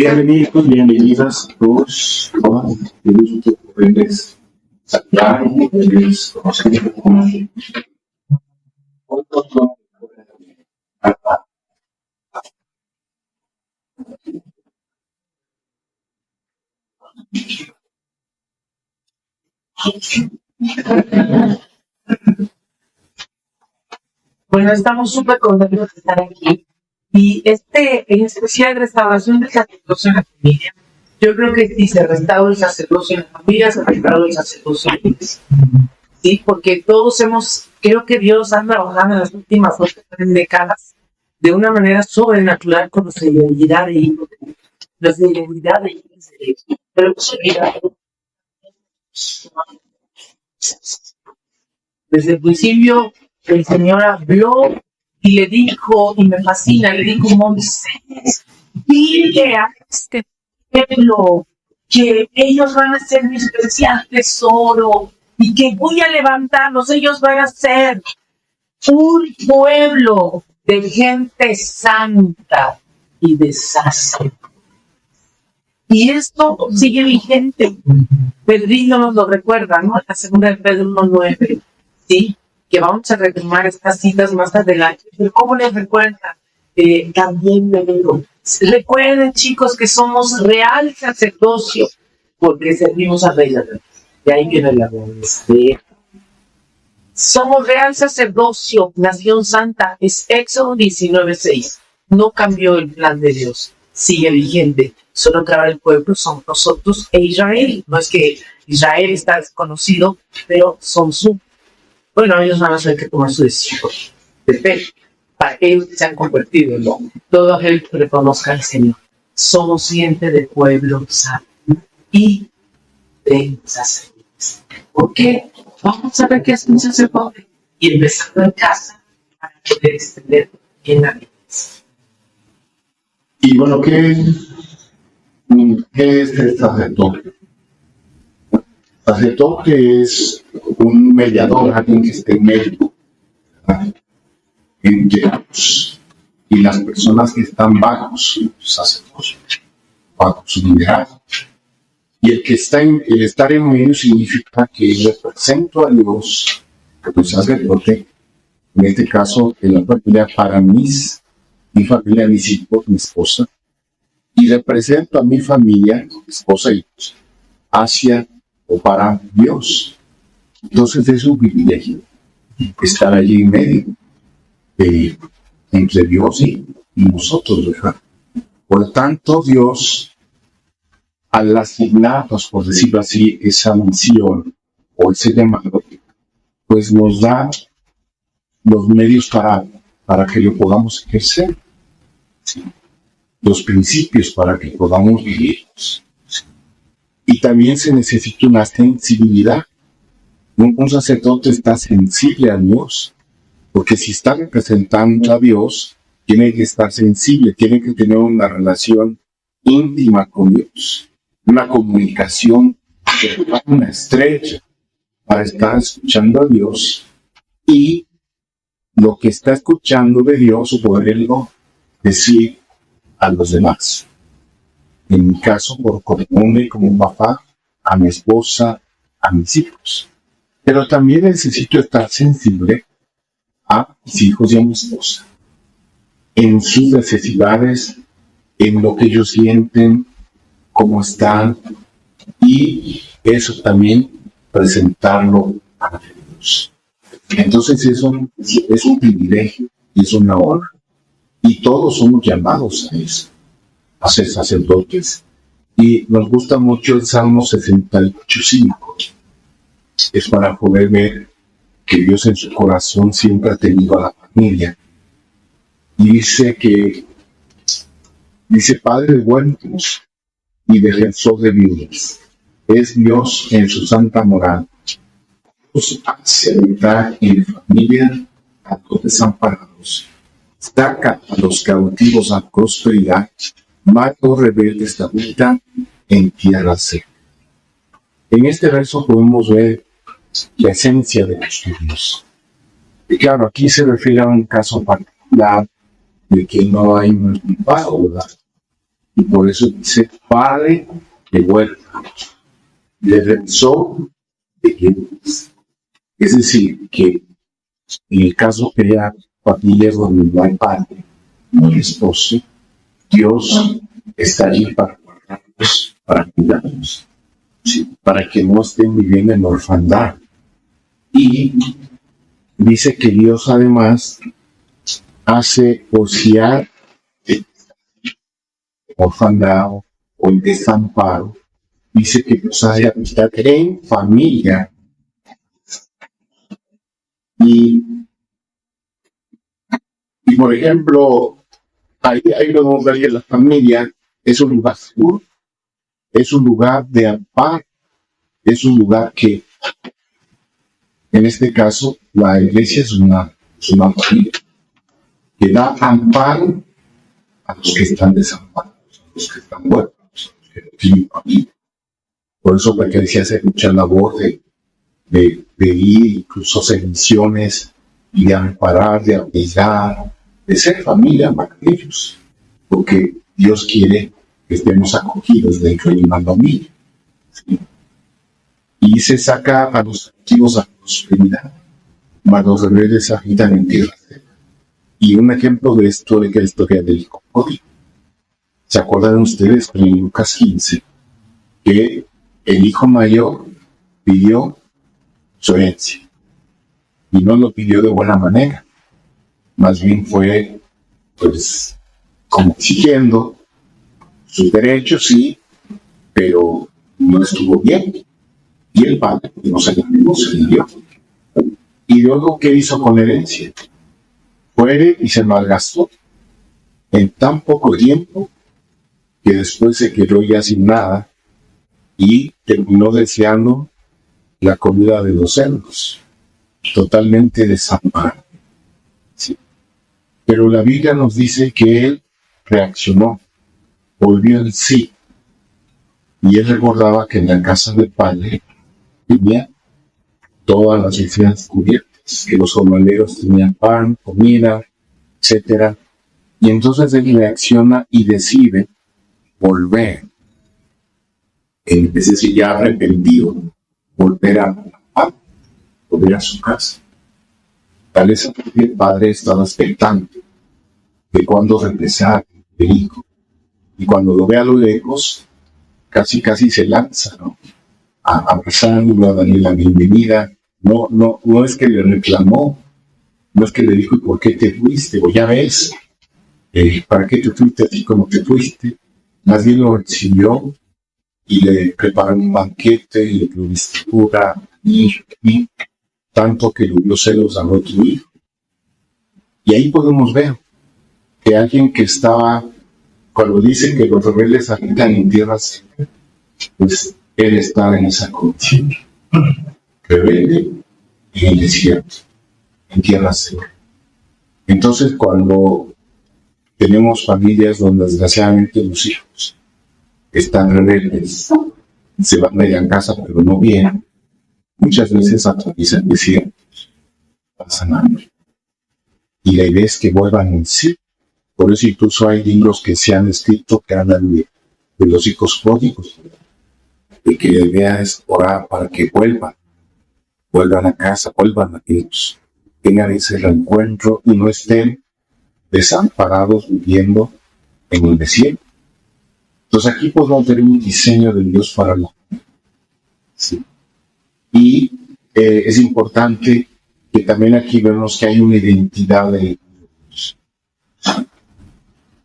Bienvenidos, bienvenidas todos a los jóvenes Bueno, estamos súper contentos de estar aquí. Y en especial restauración del sacerdocio en la familia. Yo creo que si se restaura el sacerdocio en la familia, se restaura el sacerdocio en la iglesia. Sí, porque creo que Dios ha trabajado en las últimas 2 o 3 décadas de una manera sobrenatural con nuestra identidad de hijos de Dios. Nuestra identidad de hijos de Dios. Pero desde el principio, el Señor habló y le dijo, y me fascina, le dijo: Moisés, dile a este pueblo que ellos van a ser mi especial tesoro y que voy a levantarlos. Ellos van a ser un pueblo de gente santa y de sacerdotes. Y esto sigue vigente. Pedrito nos lo recuerda, ¿no? La segunda de Pedro 1:9, ¿sí? Que vamos a retomar estas citas más adelante. Pero ¿cómo les recuerda? También me digo, recuerden, chicos, que somos real sacerdocio porque servimos a Rey de Reyes. De ahí viene la voz. Somos real sacerdocio, nación santa. Es Éxodo 19:6. No cambió el plan de Dios. Sigue vigente. Solo que ahora el pueblo son nosotros e Israel. No es que Israel está desconocido, pero son bueno, ellos van a tener que tomar su decisión de fe para que ellos se han convertido en todo aquel que reconozca al Señor. Somos gente de pueblo santo y de sacerdotes. ¿Por qué? Vamos a ver qué es un sacerdote y empezando en casa para poder extender en la iglesia. Y bueno, ¿qué es el sacerdote? Sacerdote es un mediador, alguien que esté en medio entre Dios y las personas que están bajo su sacerdocio, bajo su liderazgo. Y el estar en medio significa que represento a Dios, como sacerdote, en este caso en la familia, para mi familia, mis hijos, mi esposa, y represento a mi familia, mi esposa y hijos, hacia o para Dios. Entonces es un privilegio estar allí en medio entre Dios y nosotros, ¿verdad? Por lo tanto, Dios, al asignarnos, por decirlo así, esa misión o ese llamado, pues nos da los medios para que lo podamos ejercer, ¿sí? Los principios para que podamos vivirlos. Y también se necesita una sensibilidad. Un sacerdote está sensible a Dios, porque si está representando a Dios, tiene que estar sensible, tiene que tener una relación íntima con Dios, una comunicación, una estrecha, para estar escuchando a Dios y lo que está escuchando de Dios poderlo decir a los demás. En mi caso, como hombre, como papá, a mi esposa, a mis hijos. Pero también necesito estar sensible a mis hijos y a mi esposa, en sus necesidades, en lo que ellos sienten, cómo están, y eso también presentarlo a Dios. Entonces eso es un privilegio, es una honra, y todos somos llamados a eso, a ser sacerdotes. Y nos gusta mucho el Salmo 68:5. Es para poder ver que Dios en su corazón siempre ha tenido a la familia. Y dice Padre de huérfanos y defensor de viudas. Es Dios en su santa morada. Dios hace habitar en familia a los desamparados. Saca a los cautivos a prosperidad. Mata a los rebeldes de vida en tierra seca. En este verso podemos ver la esencia de nuestro Dios. Y claro, aquí se refiere a un caso particular de que no hay un culpado, ¿verdad? Y por eso dice padre de huérfanos, defensor de quienes. Es decir, que en el caso que haya familias donde no hay padre, no hay esposo, Dios está allí para guardarlos, para cuidarlos, ¿sí? Para que no estén viviendo en orfandad. Y dice que Dios además hace ociar el orfandad o el desamparo. Dice que Dios hace habitar en familia. Y por ejemplo, ahí podemos ver que la familia es un lugar seguro, es un lugar de amparo, es un lugar que, en este caso, la iglesia es una familia que da amparo a los que están desamparados, a los que están huérfanos, a los que no tienen familia. Por eso la iglesia hace mucha labor de ir, incluso hacer misiones, y de amparar, de apoyar, de ser familia para ellos, porque Dios quiere que estemos acogidos dentro de una familia, ¿sí? Y se saca a los activos a prosperidad, mas los rebeldes habitan en tierra seca. Y un ejemplo de esto es la historia del hijo pródigo. ¿Se acuerdan ustedes en Lucas 15 que el hijo mayor pidió su herencia? Y no lo pidió de buena manera, más bien fue, pues, como exigiendo sus derechos, sí, pero no estuvo bien. Y el padre no se le dio. Y luego, ¿qué hizo con la herencia? Fue y se malgastó en tan poco tiempo que después se quedó ya sin nada y terminó deseando la comida de los cerdos, totalmente desamparado. Sí. Pero la Biblia nos dice que él reaccionó, volvió en sí, y él recordaba que en la casa del padre tenía todas las necesidades cubiertas, que los jornaleros tenían pan, comida, etc. Y entonces él reacciona y decide volver, es decir, ya arrepentido, volver a su casa. Tal vez el padre estaba expectante de cuando regresara el hijo. Y cuando lo ve a lo lejos, casi se lanza, ¿no? A abrazándolo, a darle la bienvenida. No es que le reclamó, no es que le dijo, ¿y por qué te fuiste? O ya ves, ¿para qué te fuiste así como te fuiste? Más bien lo recibió y le preparó un banquete y le dio vestidura y tanto que le dio celos al otro hijo. Y ahí podemos ver que alguien que estaba, cuando dice que los rebeldes habitan en tierra seca, pues él está en esa condición, rebelde en el desierto, en tierra seca. Entonces, cuando tenemos familias donde desgraciadamente los hijos están rebeldes, se van media casa pero no vienen, muchas veces atraviesan desiertos, pasan hambre. Y la idea es que vuelvan en sí. Por eso incluso hay libros que se han escrito que hablan de los hijos pródigos, de que la idea es orar para que vuelvan a casa, vuelvan a Dios, tengan ese reencuentro y no estén desamparados viviendo en el desierto. Entonces aquí podemos ver un diseño de Dios para la familia. ¿Sí? Y es importante que también aquí vemos que hay una identidad de Dios.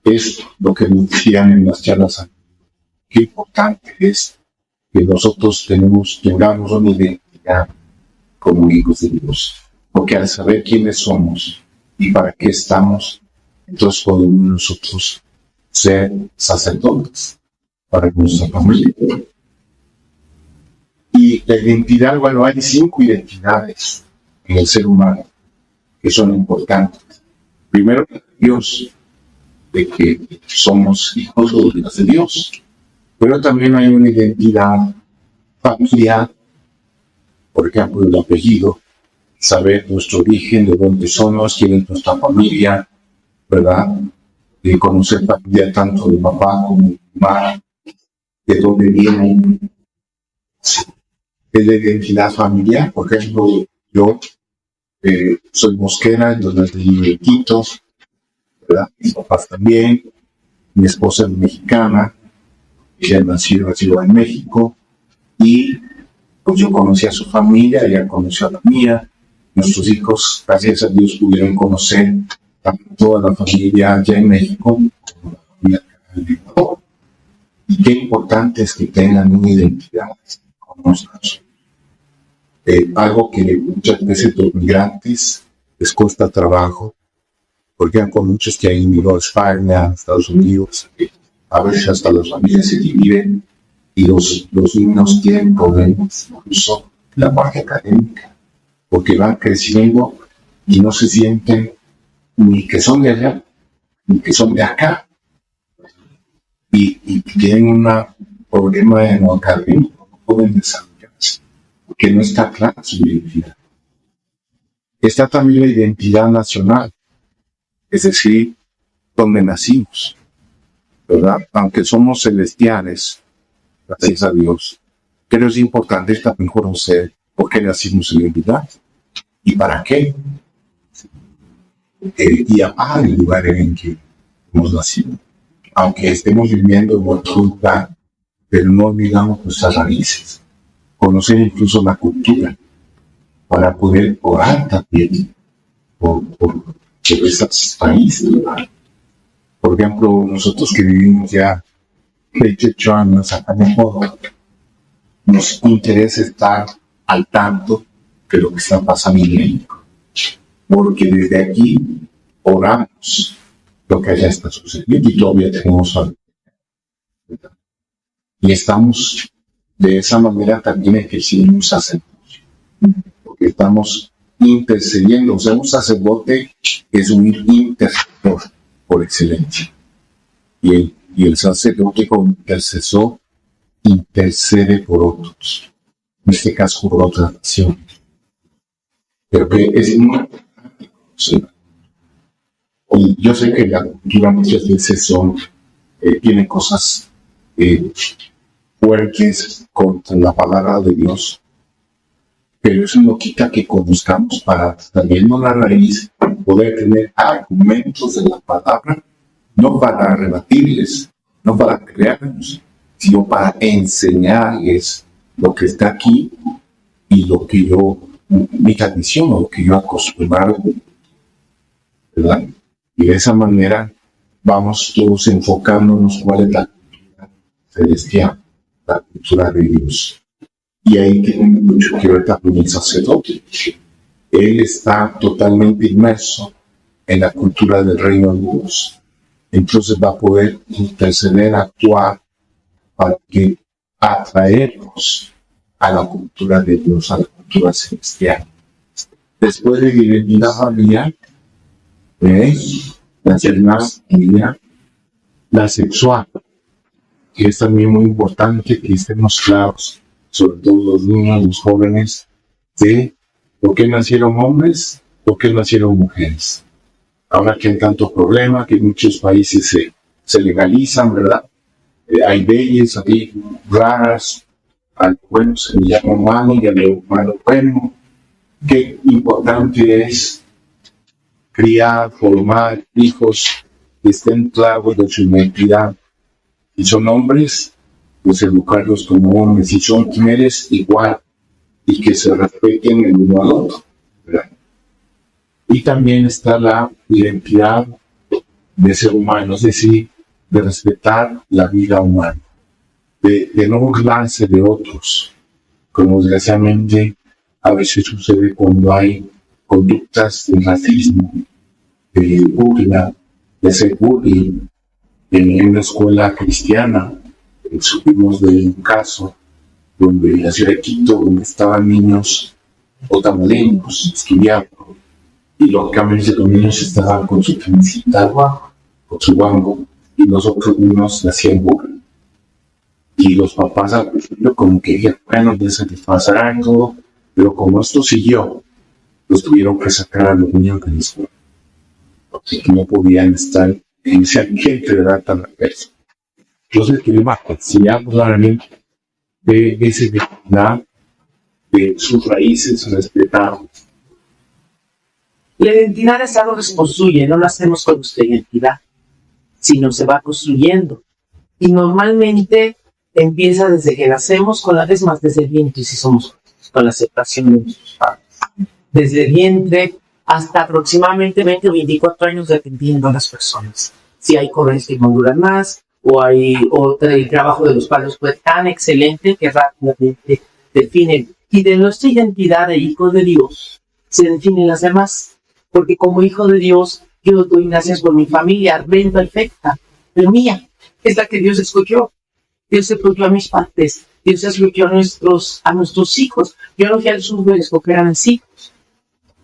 Es lo que nos decían en las charlas. Qué importante es que nosotros tengamos una identidad como hijos de Dios. Porque al saber quiénes somos y para qué estamos, entonces podemos nosotros ser sacerdotes para nuestra familia. Y la identidad, bueno, hay 5 identidades en el ser humano que son importantes. Primero, Dios, de que somos hijos o hijas de Dios. Pero también hay una identidad familiar, por ejemplo, el apellido, saber nuestro origen, de dónde somos, quién es nuestra familia, ¿verdad? conocer familia tanto de papá como de mamá, de dónde vienen, de la identidad familiar. Por ejemplo, yo soy mosquera, entonces vivo en Quito, ¿verdad? Mis papás también, mi esposa es mexicana, ella nació en México, y pues yo conocí a su familia, ella conoció a la mía. Nuestros hijos, gracias a Dios, pudieron conocer a toda la familia allá en México, como la familia acá en Ecuador. Y qué importante es que tengan una identidad con nosotros. Algo que muchas veces los migrantes les cuesta trabajo, porque con muchos que han emigrado a España, a Estados Unidos, a veces hasta las familias se dividen y los niños tienen problemas, incluso la parte académica, porque van creciendo y no se sienten ni que son de allá, ni que son de acá, y tienen un problema en lo académico, no pueden desarrollarse, porque no está clara su identidad. Está también la identidad nacional, es decir, donde nacimos, ¿verdad? Aunque somos celestiales, gracias a Dios, pero es importante también conocer por qué nacimos en la vida y para qué. Y amar el lugar en el que hemos nacido. Aunque estemos viviendo en otro lugar, pero no olvidamos nuestras raíces. Conocer incluso la cultura para poder orar también por esos países, ¿verdad? Por ejemplo, nosotros que vivimos ya 28 años acá en Ecuador, nos interesa estar al tanto de lo que está pasando en México, porque desde aquí oramos lo que allá está sucediendo y todavía tenemos algo. Y estamos de esa manera también ejerciendo un sacerdocio, porque estamos intercediendo. O sea, un sacerdote es un intercesor por excelencia. Y el sacerdote como intercesor intercede por otros, en este caso por otra nación. Pero que es muy importante conocer. Y yo sé que la cultura muchas veces tiene cosas fuertes contra la palabra de Dios, pero eso no quita que conozcamos para, sabiendo la raíz, poder tener argumentos de la palabra, no para rebatirles, no para crearnos, sino para enseñarles lo que está aquí y lo que mi tradición, o lo que yo acostumbrado, ¿verdad? Y de esa manera vamos todos enfocándonos cuál es la cultura celestial, la cultura de Dios. Y ahí tiene mucho que ver también el sacerdote. Él está totalmente inmerso en la cultura del reino de Dios. Entonces va a poder interceder, actuar para que atraernos a la cultura de Dios, a la cultura celestial. Después de identidad familiar, la familiar, la sexual, que es también muy importante que estemos claros, sobre todo los niños, los jóvenes, de por qué nacieron hombres, por qué nacieron mujeres. Ahora que hay tanto problema, que en muchos países se legalizan, ¿verdad? Hay leyes ahí raras, al bueno se le llama humano y al humano bueno. Qué importante es criar, formar hijos que estén claros de su identidad. Si son hombres, pues educarlos como hombres. Si son mujeres, igual, y que se respeten el uno al otro, ¿verdad? Y también está la identidad de ser humano, es decir, de respetar la vida humana, de no burlarse de otros, como desgraciadamente a veces sucede cuando hay conductas de racismo, de burla, de ser bullying. En una escuela cristiana supimos de un caso donde en la ciudad de Quito, donde estaban niños otamareños estudiando, y lógicamente los niños estaban con su camisita, con su guango, y los otros niños hacían burla. Y los papás al principio como que dijeron, bueno, ya se les pasará y todo, pero como esto siguió, los tuvieron que sacar a los niños de la escuela, porque no podían estar sea vigente, ¿verdad? Tan adversa. Entonces, si hablo realmente de esa identidad, de sus raíces respetadas. La identidad es algo que se construye, no lo hacemos con nuestra identidad, sino se va construyendo. Y normalmente empieza desde que nacemos, con la vez más desde el vientre, si somos con la aceptación de nuestros padres. Desde el vientre hasta aproximadamente 20 o 24 años, dependiendo de las personas. Si hay jóvenes que duran más, o el trabajo de los padres fue tan excelente que rápidamente definen. Y de nuestra identidad de hijo de Dios se definen las demás. Porque como hijo de Dios, yo doy gracias por mi familia, bien perfecta, la mía, es la que Dios escogió. Dios escogió a mis padres, Dios escogió a nuestros hijos. Yo no fui al sur de escoger a mis hijos.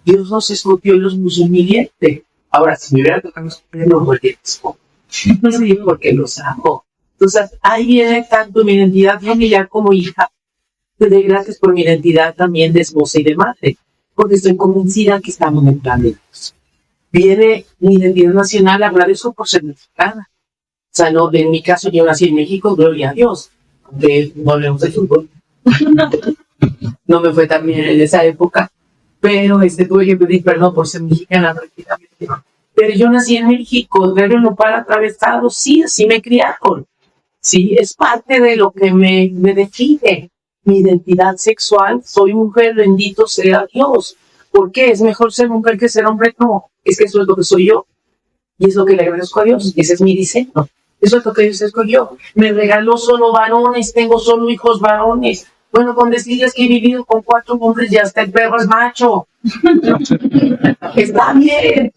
Dios nos escogió y los puso humilde. Ahora, si me hubiera tocado escoger, no porque no sé por qué los amo. Entonces, ahí viene tanto mi identidad familiar como hija. Te doy gracias por mi identidad también de esposa y de madre, porque estoy convencida que estamos en el plan de Dios. Viene mi identidad nacional, agradezco por ser mexicana. O sea, no, en mi caso yo nací en México, gloria a Dios. Volvemos al fútbol. No me fue tan bien en esa época, pero tuve que pedir perdón por ser mexicana prácticamente. Pero yo nací en México, de no para atravesado, sí, así me criaron. Sí, es parte de lo que me define. Mi identidad sexual, soy mujer, bendito sea Dios. ¿Por qué? ¿Es mejor ser mujer que ser hombre? No, es que eso es lo que soy yo. Y es lo que le agradezco a Dios. Ese es mi diseño. Eso es lo que Dios escogió. Me regaló solo varones, tengo solo hijos varones. Bueno, con decirles que he vivido con 4 hombres y hasta el perro es macho. Está bien.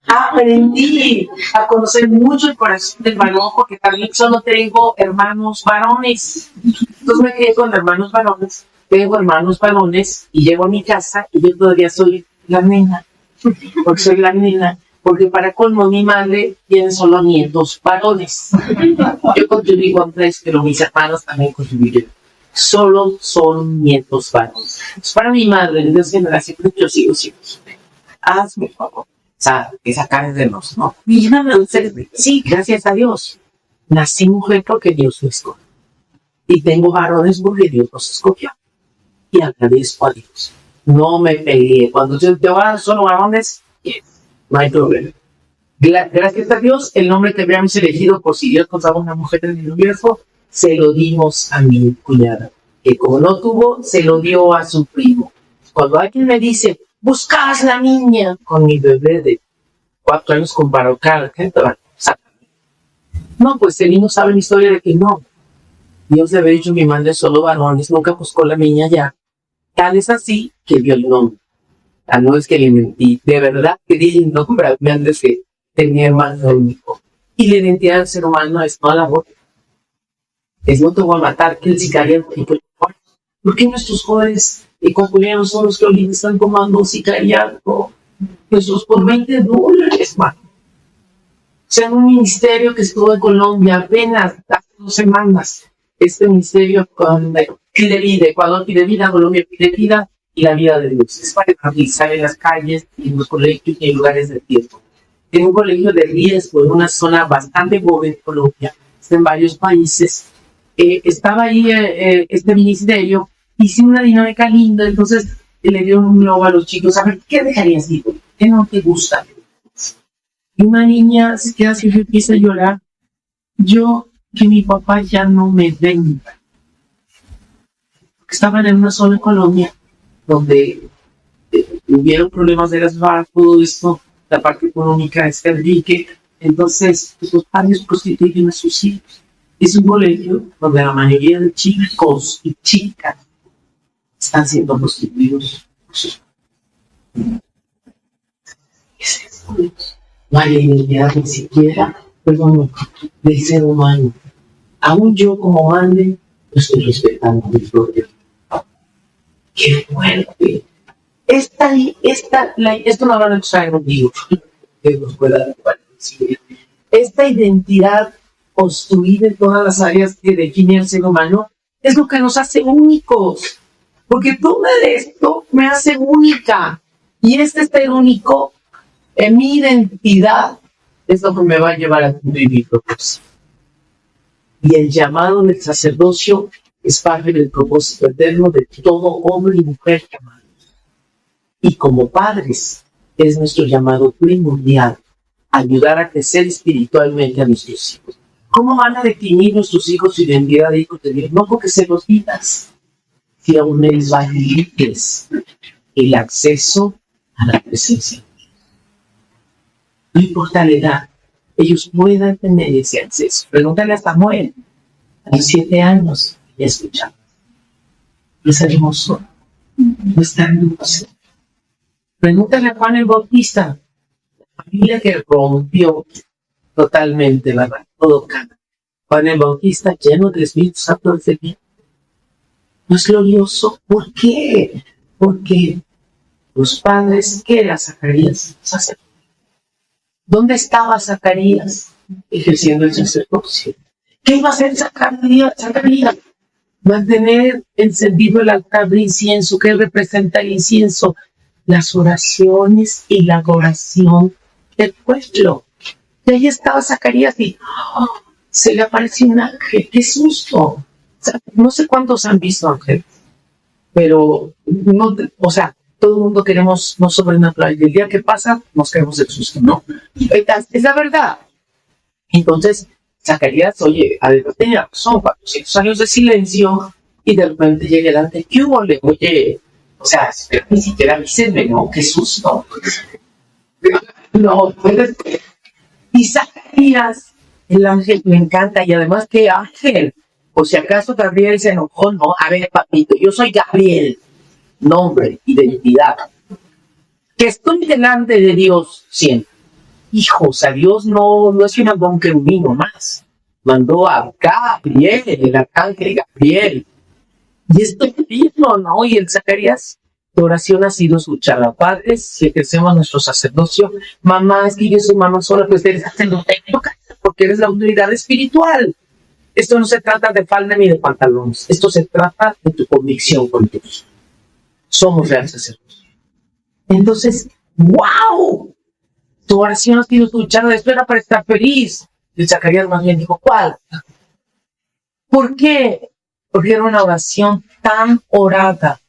Aprendí a conocer mucho el corazón del varón porque también solo tengo hermanos varones. Entonces me quedé con hermanos varones, tengo hermanos varones y llego a mi casa y yo todavía soy la nena. Porque soy la nena. Porque para colmo mi madre tiene solo nietos varones. Yo contribuí con 3, pero mis hermanos también contribuyeron. Solo son nietos varones. Entonces, para mi madre, desde generación, yo sigo. Hazme favor. O sea, esa cara es de los, ¿no? Sí, gracias a Dios. Nací mujer porque Dios lo escogió. Y tengo varones porque Dios los escogió. Y agradezco a Dios. No me peleé. Cuando yo te voy a dar solo varones, no hay problema. Gracias a Dios, el nombre que habíamos elegido por si Dios nos daba una mujer en el universo, se lo dimos a mi cuñada. Que como no tuvo, se lo dio a su primo. Cuando alguien me dice, buscas la niña con mi bebé de 4 años con parocal, no, pues el niño sabe la historia de que no. Dios le había dicho a mi madre solo varones, nunca buscó la niña ya. Tal es así que vio el nombre. No es que le mentí, de verdad que di el nombre antes que tenía hermano único. Y la identidad del ser humano es no la voz. Es no te voy a matar, que el sicariato. ¿Por qué nuestros jóvenes ecuatorianos son los que ahorita están tomando sicariato? Nuestros por $20, man. O sea, en un ministerio que estuvo en Colombia apenas hace 2 semanas. Este ministerio con pide vida, Ecuador pide vida, Colombia pide vida. Y la vida de Dios. Es para evangelizar en las calles, en los colegios y en lugares de tiempo. En un colegio de riesgo, en una zona bastante pobre de Colombia, está en varios países. Estaba ahí este ministerio, hice una dinámica linda, entonces le dieron un globo a los chicos. A ver, ¿qué dejarías, hijo? ¿Qué no te gusta? Y una niña se queda así y empieza a llorar. Que mi papá ya no me venga. Estaban en una zona en Colombia donde hubieron problemas de las FARC, todo esto, la parte económica es terrible, entonces los padres prostituyen a sus hijos. Es un colegio donde la mayoría de chicos y chicas están siendo prostituidos. No hay identidad ni siquiera, del ser humano. Aún yo como madre, estoy respetando mi propio. ¡Qué fuerte! Esto no lo han hecho en un libro que nos pueda decir. Esta identidad construida en todas las áreas que define al ser humano es lo que nos hace únicos. Porque todo esto me hace única. Y este único en mi identidad es lo que me va a llevar a cumplir mi propósito. Y el llamado del sacerdocio es parte del propósito eterno de todo hombre y mujer llamado. Y como padres, es nuestro llamado primordial, ayudar a crecer espiritualmente a nuestros hijos. ¿Cómo van a definir nuestros hijos su identidad de hijos de Dios? No porque se los digas, si aún les facilites el acceso a la presencia. No importa la edad, ellos puedan tener ese acceso. Pregúntale a Samuel, a los 7 años, y escuchar. No es hermoso, no es tan dulce. Pregúntale a Juan el Bautista, la familia que rompió totalmente, ¿verdad? Todo cambia. Juan el Bautista lleno de Espíritu Santo desde bien. ¿No es glorioso? ¿Por qué? Porque los padres, ¿qué era Zacarías? Sacerdote. ¿Dónde estaba Zacarías? Ejerciendo el sacerdocio. ¿Qué iba a hacer Zacarías? Mantener encendido el altar de incienso. ¿Qué representa el incienso? Las oraciones y la adoración del pueblo. Y ahí estaba Zacarías y se le apareció un ángel. ¡Qué susto! O sea, no sé cuántos han visto ángeles, pero no, todo el mundo queremos no sobrenatural. Y el día que pasa, nos queremos el susto, ¿no? Es la verdad. Entonces, Zacarías, oye, además tenía razón, 400 años de silencio, y de repente llega el ángel. ¿Qué hubo? Oye, ni siquiera avísenme, ¿no? ¡Qué susto! No, puedes. Y Zacarías, el ángel me encanta, y además, ¿qué ángel? O si acaso Gabriel se enojó, no. A ver, papito, yo soy Gabriel. Nombre, identidad. Que estoy delante de Dios siempre. Hijos, a Dios no es que mandó un querubín más. Mandó a Gabriel, el arcángel Gabriel. Y esto es digno, ¿no? Y el Zacarías, tu oración ha sido escuchada. Padres, si ejercemos nuestro sacerdocio, mamá, es que yo soy mamá sola, pues eres sacerdote, porque eres la autoridad espiritual. Esto no se trata de falda ni de pantalones. Esto se trata de tu convicción con Dios. Somos real sacerdotes. Entonces, ¡wow! Tu oración ha sido escuchada. Esto era para estar feliz. Y Zacarías más bien dijo, ¿cuál? ¿Por qué? Porque era una oración tan orada,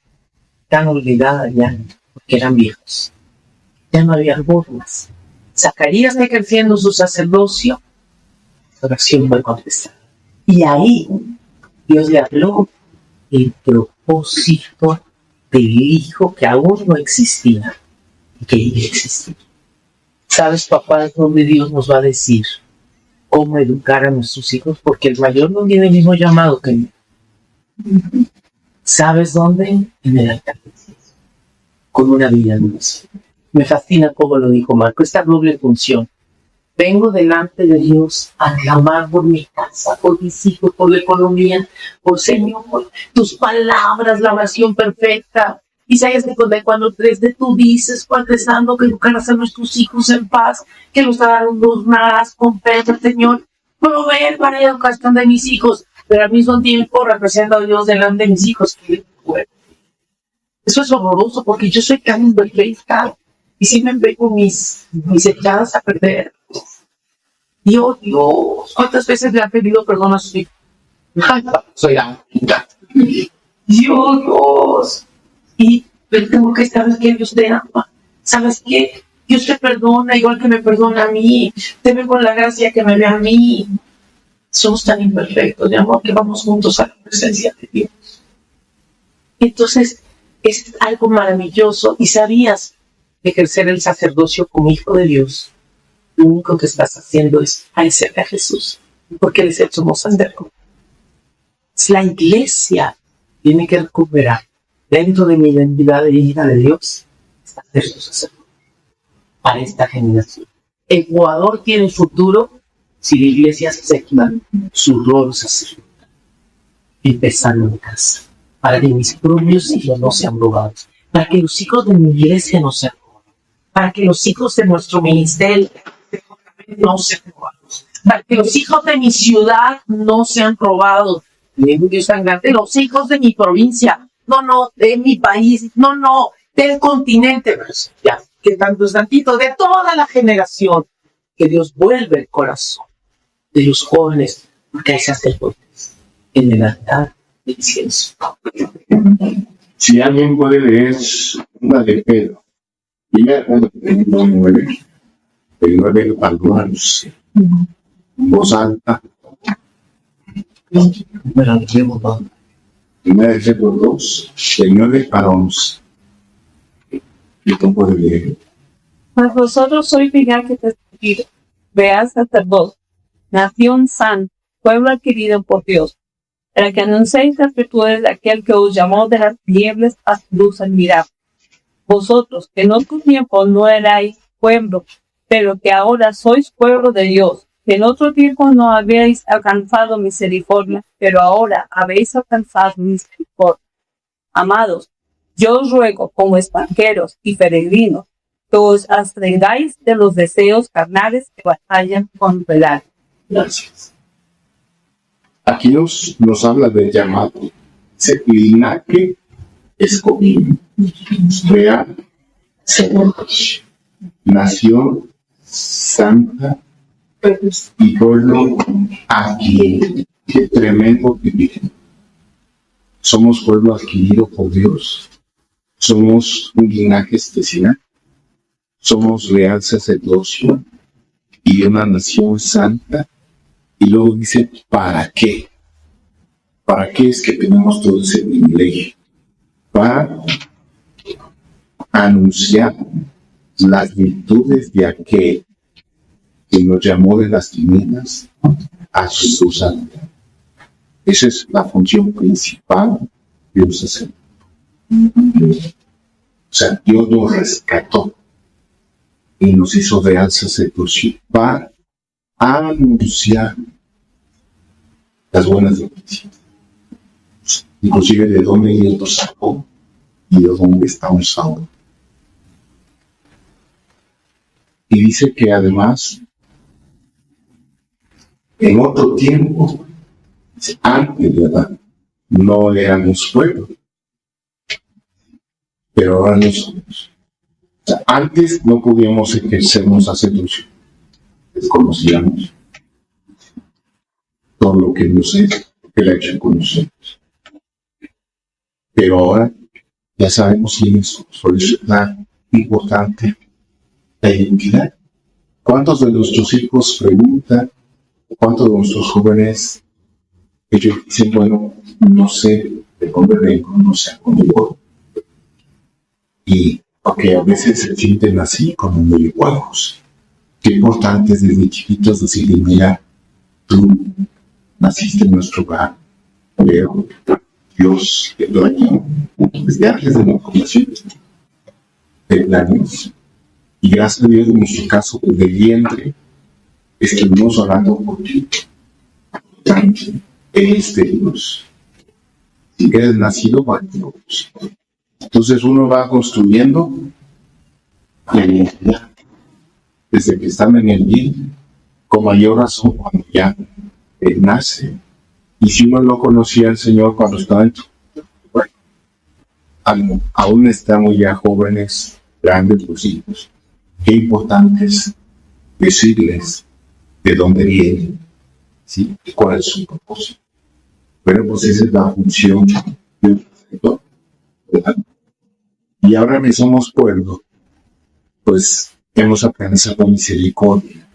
tan olvidada ya, porque eran viejos. Ya no había formas. Zacarías ejerciendo su sacerdocio, la oración fue contestada. Y ahí Dios le habló el propósito del hijo que aún no existía y que iba a existir. ¿Sabes, papá, dónde Dios nos va a decir cómo educar a nuestros hijos? Porque el mayor no tiene el mismo llamado que yo. ¿Sabes dónde? En el altar de Dios, con una vida dulce. Me fascina cómo lo dijo Marco, esta doble función. Vengo delante de Dios a clamar por mi casa, por mis hijos, por la economía, por Señor, por tus palabras, la oración perfecta. Isaías 54:3, de tú dices, confesando que educarás a nuestros hijos en paz, que los adornarás con pena, Señor. Proveer para la educación de mis hijos, pero al mismo tiempo representa a Dios delante de mis hijos. Eso es horroroso porque yo soy tan imperfecta y si me veo mis echadas a perder. Dios, ¿cuántas veces le ha pedido perdón a sus hijos? Soy la Dios. Y pero tengo que saber que Dios te ama. ¿Sabes qué? Dios te perdona igual que me perdona a mí. Te ve con la gracia que me ve a mí. Somos tan imperfectos, mi amor, que vamos juntos a la presencia de Dios. Entonces, es algo maravilloso. Y sabías que ejercer el sacerdocio como hijo de Dios, lo único que estás haciendo es parecerle a Jesús, porque Él es el sumo sacerdote. La iglesia tiene que recuperar dentro de mi identidad de hija de Dios, hacer su sacerdote para esta generación. Ecuador tiene futuro si la iglesia acepta su rol sacerdotal, empezando en casa, para que mis propios hijos no sean robados, para que los hijos de mi iglesia no sean robados, para que los hijos de nuestro ministerio no sean robados, para que los hijos de mi ciudad no sean robados, Dios tan grande, los hijos de mi provincia, no, de mi país, no, del continente, ya, que tanto es tantito, de toda la generación, que Dios vuelve el corazón de los jóvenes porque hay sacerdotes en el altar de incienso. Si alguien puede leer una de Pedro, primera capítulo 9, el 9 al 11, en voz alta. Pero leemos todo. Primera de Pedro 2, del 9 al 11. ¿Y tú puedes leer? Mas vosotros sois linaje escogido, real sacerdote, nación santa, pueblo adquirido por Dios, para que anunciéis las virtudes de aquel que os llamó de las tinieblas a su luz admirable. Vosotros, que en otro tiempo no erais pueblo, pero que ahora sois pueblo de Dios, que en otro tiempo no habéis alcanzado misericordia, pero ahora habéis alcanzado misericordia. Amados, yo os ruego como extranjeros y peregrinos, que os abstengáis de los deseos carnales que batallan contra el alma. Gracias. Aquí nos habla del llamado. Dice, linaje escogido, real, sacerdote, nación santa y pueblo adquirido. Qué tremendo privilegio. Somos pueblo adquirido por Dios. Somos un linaje especial. Somos real sacerdocio y una nación santa. Y luego dice, ¿para qué? ¿Para qué es que tenemos todo ese privilegio? Para anunciar las virtudes de aquel que nos llamó de las tinieblas a su luz santa. Esa es la función principal de un sacerdote. O sea, Dios nos rescató y nos hizo real sacerdocio para anunciar las buenas noticias. Inclusive de dónde Dios nos sacó y de dónde estamos ahora. Y dice que además, en otro tiempo, antes de Adán, no éramos pueblo, pero ahora no somos. O sea, antes no podíamos ejercernos sacerdocio, desconocíamos todo lo que Dios es, que Él ha hecho con nosotros. Pero ahora ya sabemos quiénes somos. Por eso es tan importante la identidad. ¿Cuántos de nuestros hijos preguntan? ¿Cuántos de nuestros jóvenes ellos dicen, bueno, no sé de dónde vengo, no sé a dónde voy? Y porque a veces se sienten así, como muy iguales. Qué importante es desde chiquitos decirle, mira, tú naciste en nuestro hogar, pero Dios te lo ayudó desde antes de la fundación de planes. Y gracias a Dios, en nuestro caso, de vientre, estuvimos orando por ti. Eres de Dios. Si eres nacido para Dios. Entonces uno va construyendo la identidad desde que están en el bien, con mayor razón cuando ya nace. Y si uno no conocía al Señor cuando estaba en tu, bueno, aún estamos ya jóvenes, grandes los hijos. Qué importante es decirles de dónde vienen, ¿sí? Y cuál es su propósito. Pero pues esa es la función del sacerdote, ¿verdad? Y ahora que somos pueblo, pues hemos alcanzado misericordia,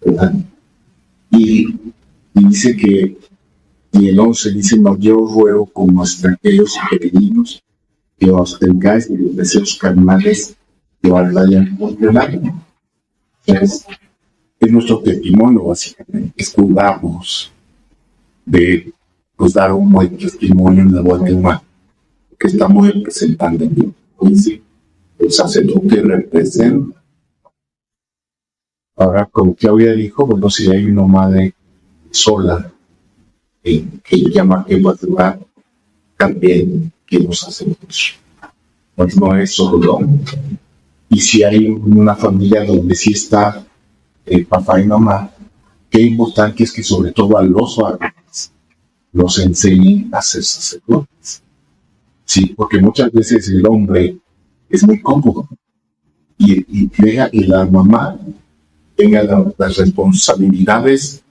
¿verdad? Y dice que, y el 11 dice, no, yo ruego como extranjeros y peregrinos, que os tengáis de los deseos carnales que vayan contra el alma. Es nuestro testimonio, básicamente. Escudamos de pues, dar un buen testimonio en la vuelta humana que estamos representando en Dios. Dice, el sacerdote representa. Ahora, como Claudia dijo, bueno, si hay una madre sola, que llama que va a durar, también que los sacerdotes. Pues no es solo. Y si hay una familia donde sí está papá y mamá, qué importante es que sobre todo a los varones los enseñen a ser sacerdotes. Sí, porque muchas veces el hombre es muy cómodo y crea que la mamá tenga las responsabilidades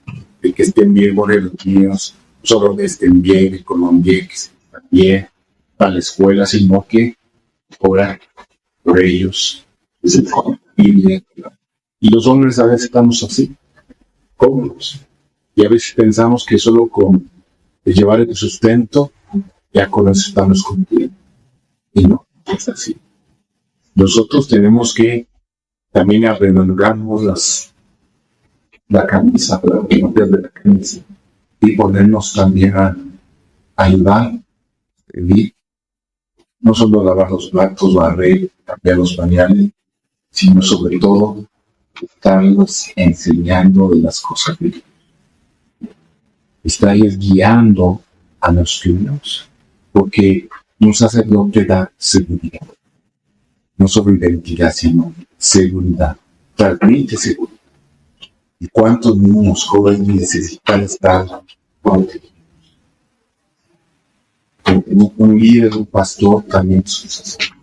de que estén bien por los niños, solo que estén bien, que coman bien, que estén bien para la escuela, sino que orar por ellos. Y los hombres a veces estamos así, cómodos. Y a veces pensamos que solo con llevar el sustento, ya con eso estamos cumpliendo. Y no, es así. Nosotros tenemos que también arreglarnos la camisa, la de la camisa, y ponernos también a ayudar, no solo lavar los platos, barrer, cambiar los pañales, sino sobre todo estarnos enseñando de las cosas de Dios. Estarles guiando a los niños, porque un sacerdote da seguridad, no solo identidad, sino seguridad, transmite seguridad. ¿Y cuántos niños jóvenes necesitan estar protegidos? Un líder, un pastor también es un sacerdote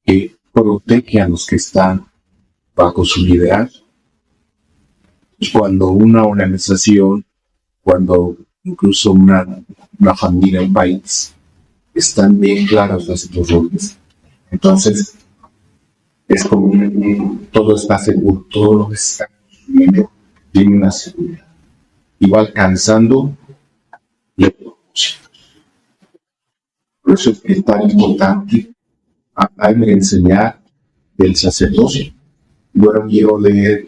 que protege a los que están bajo su liderazgo. Cuando una organización, cuando incluso una familia, un país, están bien claros los roles, entonces es como todo está seguro, todo lo que está viendo tiene una seguridad y va alcanzando los propósitos. Por eso es tan importante hablar y enseñar del sacerdocio. Bueno, quiero leer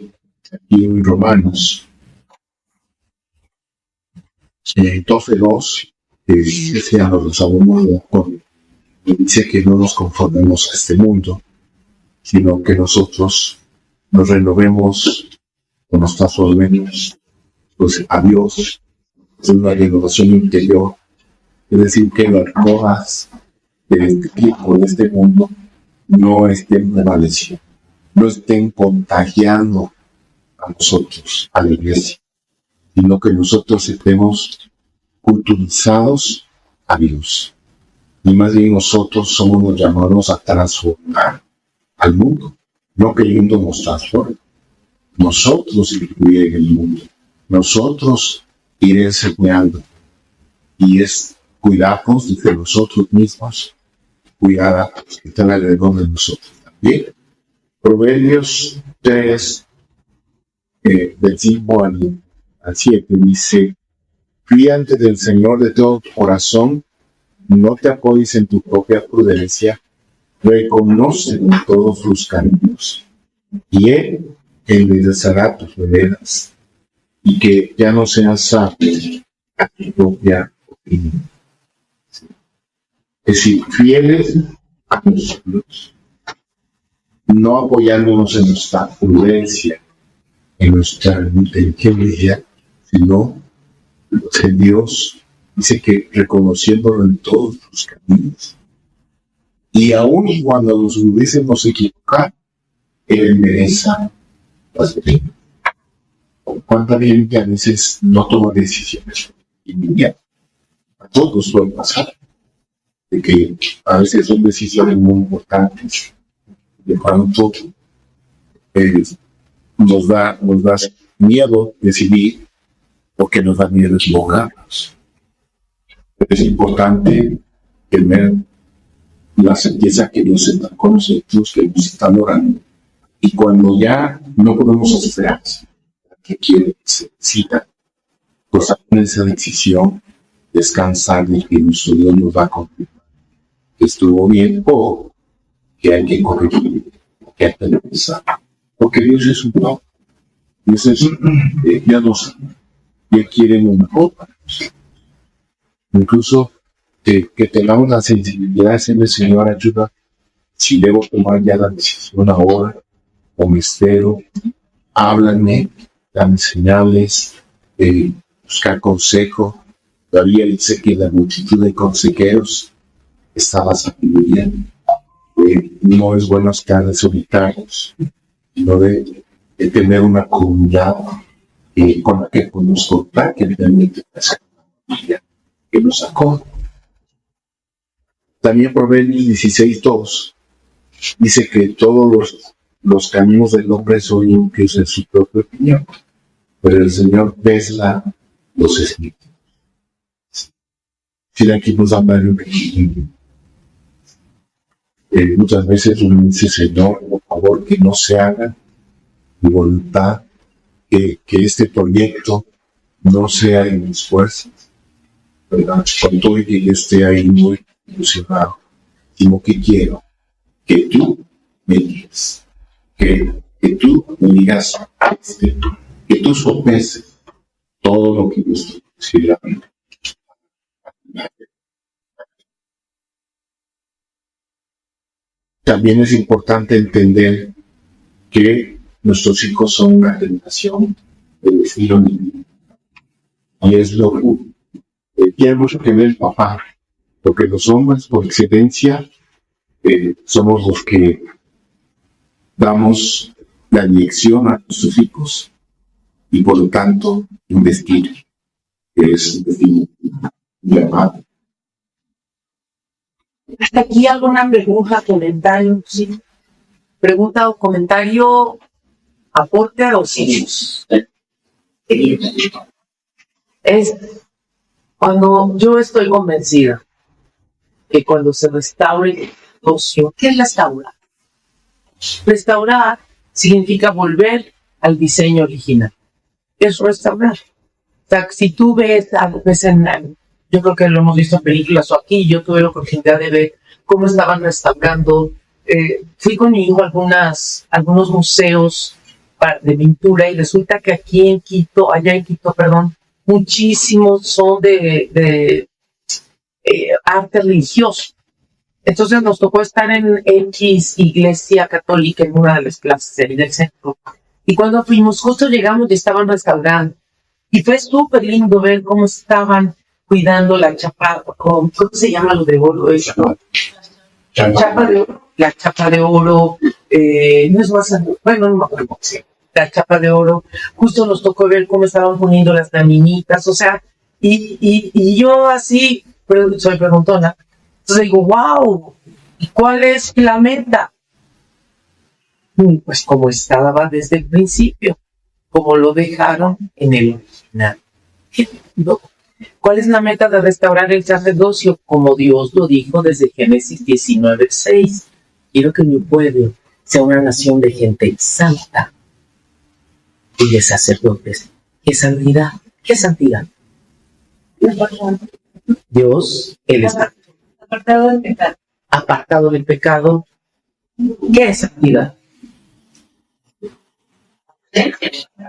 aquí en Romanos 12:2, que dice a los dice que no nos conformemos a este mundo, sino que nosotros nos renovemos con los transformemos pues, a Dios, es una renovación interior, es decir, que las cosas de este tipo, de este mundo, no estén prevaleciendo, no estén contagiando a nosotros, a la iglesia, sino que nosotros estemos culturizados a Dios. Y más bien nosotros somos los llamados a transformar al mundo, no que el mundo nos transforme. Nosotros influir en el mundo, nosotros ir enseñando. Y es cuidarnos de nosotros mismos, cuidar a los que están alrededor de nosotros también. Proverbios 3, del 5 al 7, dice: fíate del Señor de todo tu corazón, no te apoyes en tu propia prudencia, reconoce todos tus caminos, y Él enderezará tus veredas, y que ya no seas sabio a tu propia opinión. Es decir, fieles a nosotros, no apoyándonos en nuestra prudencia, en nuestra inteligencia, sino en Dios. Dice que reconociéndolo en todos sus caminos, y aún cuando nos hubiésemos equivocado, Él endereza las veredas. ¿Cuánta gente a veces no toma decisiones inmediatas? A todos puede pasar, de que a veces son decisiones muy importantes, de cuando nos da miedo decidir, porque nos da miedo equivocarnos. Es importante tener la certeza que Dios está con nosotros, que nos están orando. Y cuando ya no podemos esperar, que quiere, se necesita, pues hacer esa decisión, descansar de que nuestro Dios nos va a confirmar que estuvo bien o que hay que corregir, que hay que pensar. Porque Dios es un Dios. Dios es, ya nos ya quiere lo mejor para nosotros. Incluso que tengamos la sensibilidad de decirle: Señor, ayuda, si debo tomar ya la decisión ahora, o me espero, háblame, dame señales, buscar consejo. Todavía dice que la multitud de consejeros está la sabiduría. No es bueno estar de solitarios, sino de tener una comunidad con la que podemos contar, que realmente es una familia que nos acoge. También Proverbios 16:2 dice que todos los caminos del hombre son limpios en su propia opinión, pero el Señor vesla los espíritus. Si aquí nos habla de un equilibrio. Muchas veces uno dice, Señor, por favor, que no se haga mi voluntad, que este proyecto no sea en mis fuerzas, ¿verdad? Con todo y que yo esté ahí muy ilusionado, sino que quiero que tú me digas, que tú me digas, que tú sopeses todo lo que yo estoy considerando. También es importante entender que nuestros hijos son una generación del estilo de vida. Y es lo que tiene mucho que ver el papá, porque los hombres, por excelencia, somos los que damos la dirección a nuestros hijos y por lo tanto investir, que es llamado. Hasta aquí alguna pregunta, comentario, sí. Pregunta o comentario, aporte a los hijos. Es cuando yo estoy convencida que cuando se restaure el negocio, ¿qué es restaurar? Restaurar significa volver al diseño original. Es restaurar. O sea, si tú ves, yo creo que lo hemos visto en películas o aquí, yo tuve la oportunidad de ver cómo estaban restaurando. Fui con mi hijo a algunos museos de pintura y resulta que allá en Quito, muchísimos son de arte religioso. Entonces nos tocó estar en X iglesia católica en una de las plazas del centro. Y cuando fuimos, justo llegamos y estaban restaurando. Y fue súper lindo ver cómo estaban cuidando la chapa, ¿cómo se llama lo de oro? La chapa de oro, no es más, bueno, no me acuerdo cómo se llama. La chapa de oro, justo nos tocó ver cómo estaban poniendo las laminitas, o sea, y yo así, soy preguntona, entonces digo, wow, ¿y cuál es la meta? Pues como estaba desde el principio, como lo dejaron en el original. ¿No? ¿Cuál es la meta de restaurar el sacerdocio? Como Dios lo dijo desde Génesis 19:6. Quiero que mi pueblo sea una nación de gente santa y de sacerdotes. ¿Qué santidad? ¿Qué santidad? Dios, Él está Apartado del pecado. Apartado del pecado. ¿Qué es santidad?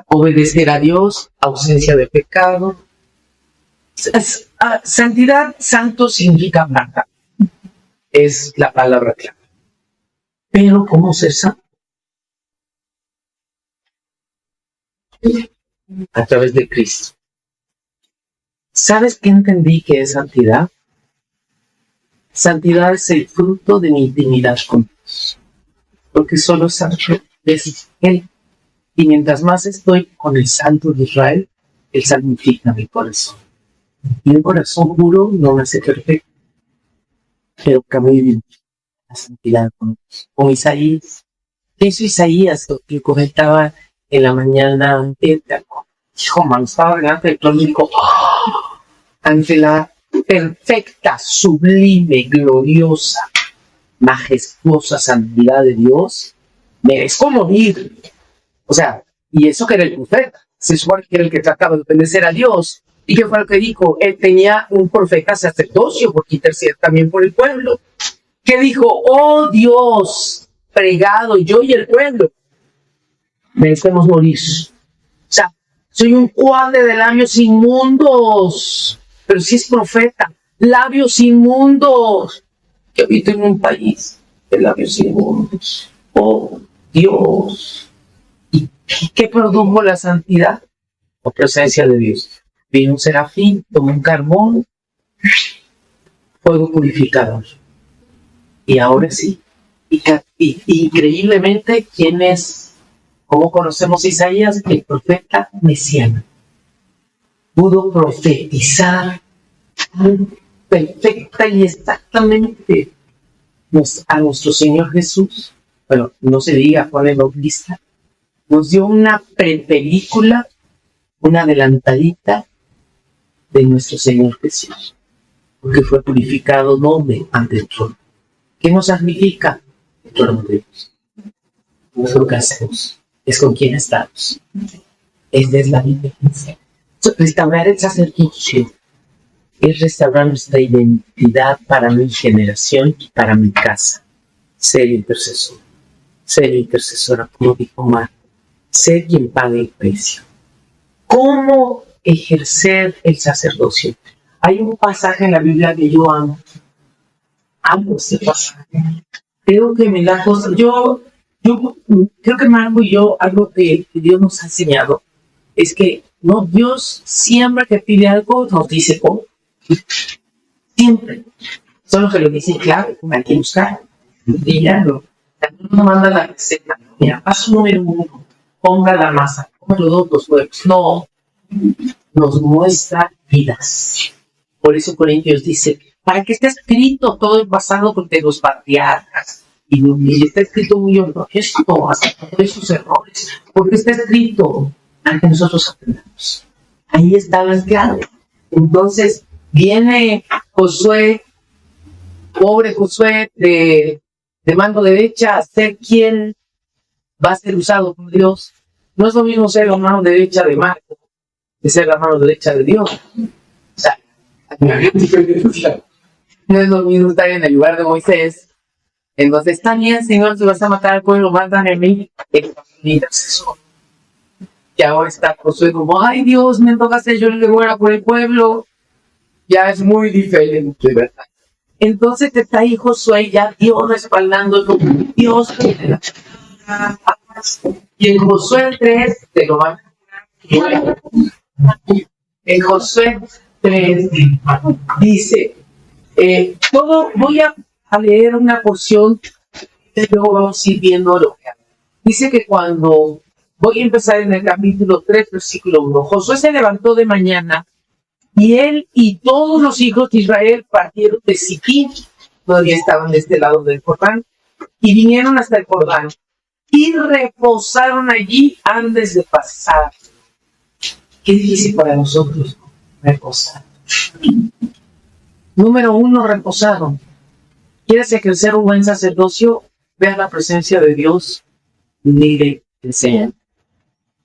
Obedecer a Dios, ausencia de pecado. Santidad, santo significa apartado. Es la palabra clave. Pero ¿cómo ser santo? A través de Cristo. ¿Sabes qué entendí que es santidad? Santidad es el fruto de mi intimidad con Dios. Porque solo santo es Él. Y mientras más estoy con el Santo de Israel, Él santifica mi corazón. Y un corazón puro no me hace perfecto, pero camino la santidad con Isaías. ¿Qué hizo Isaías? Lo que comentaba en la mañana, hijo, man, estaba delante del trono y dijo, ante la perfecta, sublime, gloriosa, majestuosa santidad de Dios, merezco morir. O sea, y eso que era el profeta, se supone que era el que trataba de obedecer a Dios. ¿Y qué fue lo que dijo? Él tenía un profeta sacerdocio, porque intercede también por el pueblo. ¿Qué dijo? Oh Dios, pregado, yo y el pueblo, merecemos morir. O sea, soy un cuadre de labios inmundos, pero si es profeta, labios inmundos. Yo habito en un país de labios inmundos. Oh Dios. ¿Y qué produjo la santidad? La presencia de Dios. Vino un serafín, tomó un carbón, fuego purificador. Y ahora sí, increíblemente, ¿quién es? ¿Cómo conocemos a Isaías? El profeta mesiano. Pudo profetizar perfecta y exactamente a nuestro Señor Jesús. bueno, no se diga Juan el Bautista, nos dio una prepelícula, una adelantadita de nuestro Señor Jesús, porque fue purificado nombre ante el trono. ¿Qué nos significa? El trono de Dios. No es lo que hacemos, es con quién estamos. Esa es la diferencia. Restaurar el sacerdocio es restaurar nuestra identidad para mi generación y para mi casa. Ser intercesor, ser intercesora, como dijo Marco, ser quien pague el precio. ¿Cómo ejercer el sacerdocio? Hay un pasaje en la Biblia que yo amo. Amo este pasaje. Creo que me da cosas. Yo creo que Marco y yo, algo que Dios nos ha enseñado, es que no, Dios siempre que pide algo nos dice cómo. Siempre. Solo que lo dice claro, hay que buscar. Y ya no manda la receta. Mira, paso número 1, ponga la masa. Número 2, los huevos. No, nos muestra vidas. Por eso Corintios dice, para que esté escrito todo el pasado de los patriarcas. Y está escrito muy honesto, hasta todos sus errores. Porque está escrito para que nosotros aprendamos. Ahí está claro. Entonces, viene Josué, pobre Josué, de mano derecha, a ser quien va a ser usado por Dios. No es lo mismo ser la mano derecha de Marco, que ser la mano derecha de Dios. O sea, no es lo mismo estar en el lugar de Moisés. Entonces, está bien, Señor, si vas a matar al pueblo, mándame a mí, el intercesor. Y ahora está Josué como, ay Dios, me toca ser yo el que muera por el pueblo. Ya es muy diferente, ¿verdad? Entonces está ahí Josué, ya Dios respaldando, Dios. Y en Josué 3, te lo van a... En Josué 3 dice, voy a leer una porción y luego vamos a ir viendo lo que hay. Dice que cuando, voy a empezar en el capítulo 3, versículo 1, Josué se levantó de mañana y él y todos los hijos de Israel partieron de Siquim, todavía estaban de este lado del Jordán, y vinieron hasta el Jordán y reposaron allí antes de pasar. Qué difícil para nosotros reposar. Número 1, reposaron. ¿Quieres ejercer un buen sacerdocio? Vea la presencia de Dios. Mire, enseñan.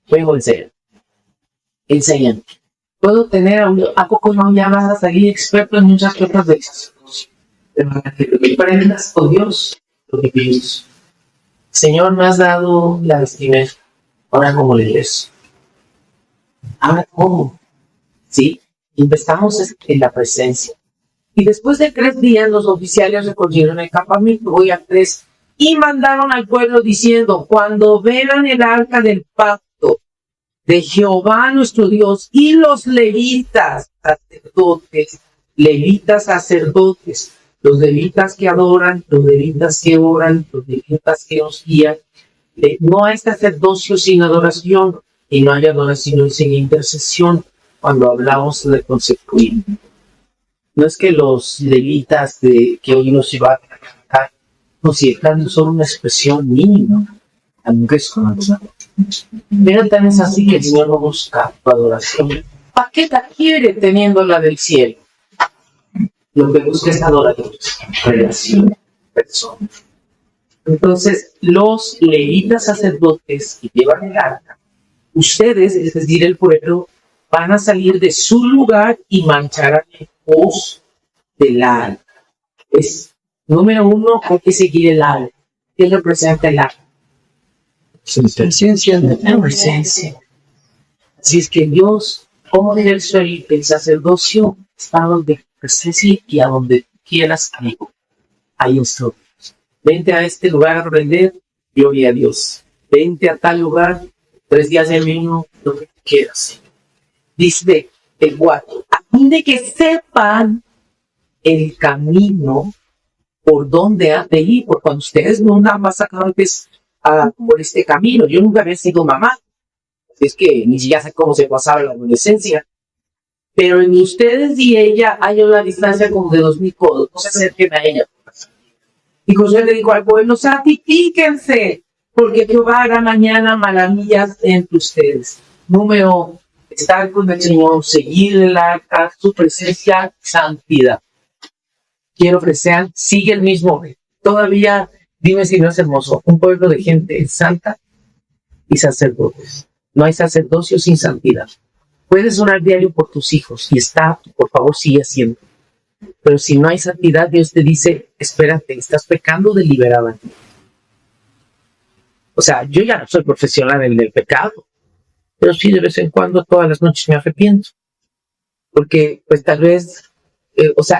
Luego enseñan. Puedo tener a poco no ya vas a salir experto en muchas cosas del sacerdocio. Pero para que te aprendas con Dios lo que pides. Señor, me has dado la vestimenta. Ahora, ¿cómo le des? Ahora, ¿cómo? Sí, empezamos en la presencia. Y después de 3 días, los oficiales recogieron el campamento. Voy a 3. Y mandaron al pueblo diciendo, cuando vean el arca del pacto de Jehová nuestro Dios y los levitas sacerdotes, los levitas que adoran, los levitas que oran, los levitas que os guían, no hay sacerdocio sin adoración y no hay adoración sin intercesión cuando hablamos de constituir. No es que los levitas que hoy nos iban a cantar, no, si el canto es solo una expresión mínima, aunque es con adoración. Pero también es así que el Señor no busca tu adoración. ¿Para qué la quiere teniendo la del cielo? Lo que busca es adoración, relación, persona. Entonces, los levitas sacerdotes que llevan el arca, ustedes, es decir, el pueblo, van a salir de su lugar y mancharán el pos del arca. Es, número 1, hay que seguir el arca. ¿Qué representa el arca? La presencia. Así es que Dios, como ejerce el sacerdocio, está donde presencia y a donde quieras, amigo. Ahí estoy. Vente a este lugar a aprender, gloria a Dios. Vente a tal lugar, 3 días de vino, lo que quieras. Dice el 4, a fin de que sepan el camino por donde han de ir, porque cuando ustedes no nada más sacaron por este camino, yo nunca había sido mamá, es que ni siquiera sé cómo se pasaba la adolescencia, pero en ustedes y ella hay una distancia como de 2000 codos, no se acerquen a ella. Y Josué le dijo al pueblo, santifíquense, porque Jehová hará mañana maravillas entre ustedes. Número, estar con el Señor, seguir su presencia, santidad. Quiero que sean, sigue el mismo. Todavía, dime si no es hermoso, un pueblo de gente santa y sacerdotes. No hay sacerdocio sin santidad. Puedes orar diario por tus hijos y por favor, sigue haciendo. Pero si no hay santidad, Dios te dice, espérate, estás pecando deliberadamente. O sea, yo ya no soy profesional en el pecado, pero sí de vez en cuando, todas las noches me arrepiento. Porque, pues tal vez,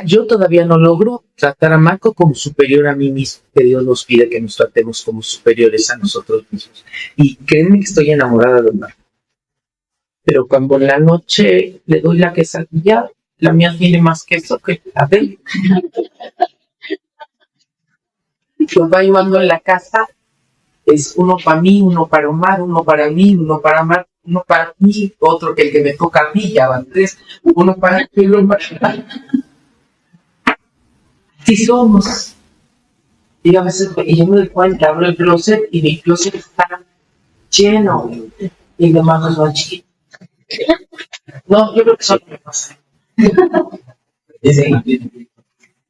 yo todavía no logro tratar a Marco como superior a mí mismo, que Dios nos pide que nos tratemos como superiores a nosotros mismos. Y créanme que estoy enamorada de Marco. Pero cuando en la noche le doy la quesadilla, la mía tiene más queso que la de él. Los va llevando en la casa, es uno para mí, uno para Omar, uno para mí, uno para Mar, uno para mí, otro que el que me toca a mí, ya van 3, uno para mí, uno para... Sí somos. Y a veces yo me doy cuenta, abro el closet y mi closet está lleno y de manos más chiquitas. No, yo creo que son menos.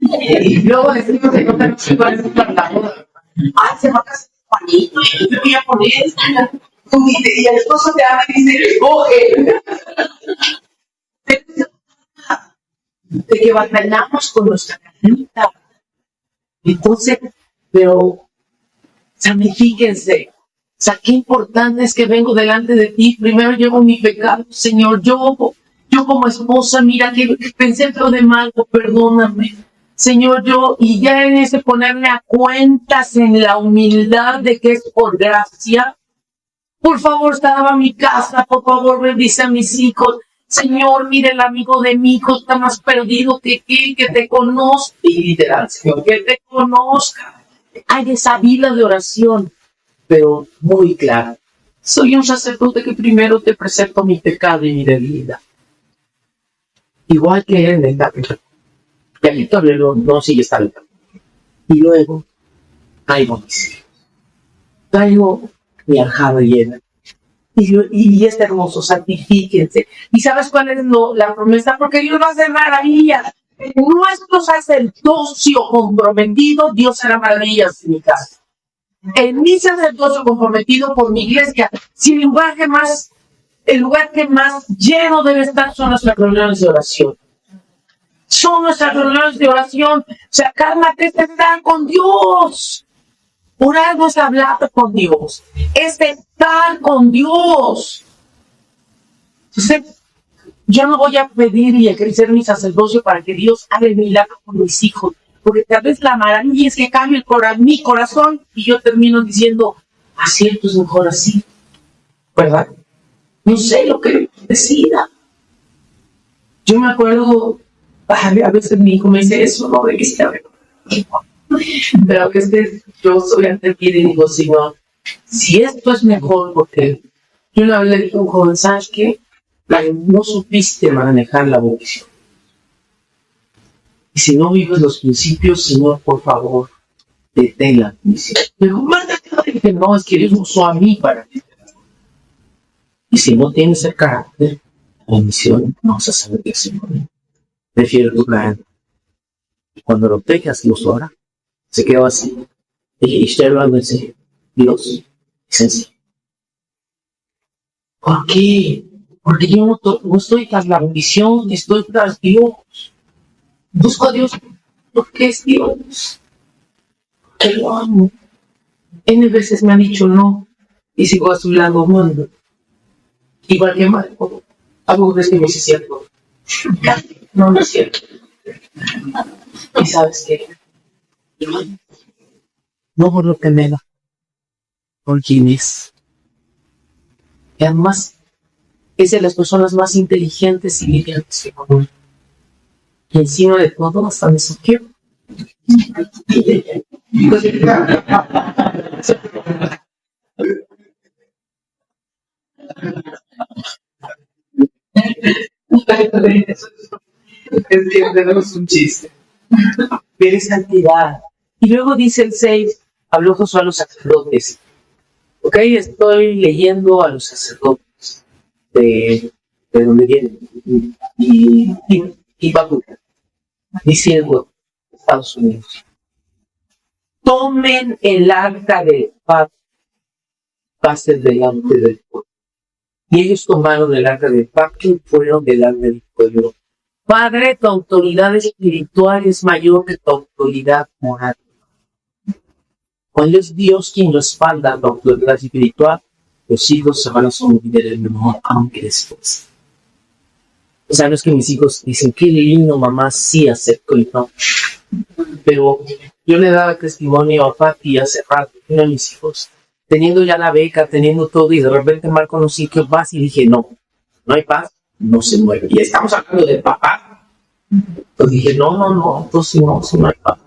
Y luego decimos que no tenemos que poner para la boda. Ay, se va a casar Juanito, y yo me voy a poner esta. Y el esposo te habla y dice, coge. De que batallamos con nuestra carnita. Entonces, pero santifíquense. O sea, qué importante es que vengo delante de ti. Primero llevo mi pecado, Señor. Yo como esposa, mira que pensé todo de mal, perdóname. Señor, y ya en ese ponerme a cuentas en la humildad de que es por gracia. Por favor, salva mi casa, por favor, bendice a mis hijos. Señor, mire el amigo de mi hijo, está más perdido que te conozca. Y literal, Señor, que te conozca. Hay esa vida de oración, pero muy clara. Soy un sacerdote que primero te presento mi pecado y mi debilidad. Igual que él en el tabernáculo. Y aquí todavía no sigue estando. Y luego, traigo mis hijos. Traigo mi aljaba llena. Y es hermoso, santifíquense. ¿Y sabes cuál es la promesa? Porque Dios va a hacer maravillas. En nuestro sacerdocio comprometido, Dios hará maravillas en mi casa. En mi sacerdocio comprometido por mi iglesia, si el lugar que más lleno debe estar son nuestras reuniones de oración. Son nuestras reuniones de oración. O sea, cálmate, estar con Dios. Orar no es hablar con Dios, es estar con Dios. Entonces, yo no voy a pedir y a crecer mi sacerdocio para que Dios haga el milagro con mis hijos, porque tal vez la maravilla es que cambie mi corazón y yo termino diciendo, así es mejor así, ¿verdad? No sé lo que decida. Yo me acuerdo, a veces mi hijo me dice eso, no de que sea verdad. Pero a veces yo soy ante ti y digo, Señor, si esto es mejor, porque yo una vez le dije a un joven, ¿sabes qué? No supiste manejar la vocación. Y si no vives los principios, Señor, por favor, detén la misión. Pero mándate, dije, no, es que Dios usó a mí para ti. Y si no tienes el carácter, la misión, no vas a saber qué hacer. Prefiero tu plan. Y cuando lo tengas, Dios lo hará. Se quedó así. Y estoy hablando en serio. Dios, es sencillo. ¿Por qué? Porque yo no estoy tras la bendición, estoy tras Dios. Busco a Dios porque es Dios. Que lo amo. N veces me han dicho no y sigo a su lado amando. Igual que Marco. Algo de que me dice cierto. No es cierto. ¿Y sabes qué? No por lo que me da, por quién es. Y además, es de las personas más inteligentes y brillantes que conozco. Y encima de todo, hasta me soqueo. Es que tenemos un chiste. Ver santidad. Y luego dice el 6, habló Josué a los sacerdotes. Ok, estoy leyendo a los sacerdotes de donde vienen. Y Bakú, diciendo, Estados Unidos, tomen el arca del pacto, pasen delante del pueblo. Y ellos tomaron el arca del pacto y fueron delante del pueblo. Padre, tu autoridad espiritual es mayor que tu autoridad moral. Cuando es Dios quien respalda tu autoridad espiritual, los hijos se van a someter el mejor, aunque después. O sea, no es que mis hijos dicen, qué lindo, mamá, sí acepto y no. Pero yo le daba testimonio a Pati hace rato, uno de mis hijos, teniendo ya la beca, teniendo todo, y de repente marco los sitios, vas y dije, no hay paz, no se mueve. Y estamos hablando del papá. Entonces dije, no, entonces no hay paz.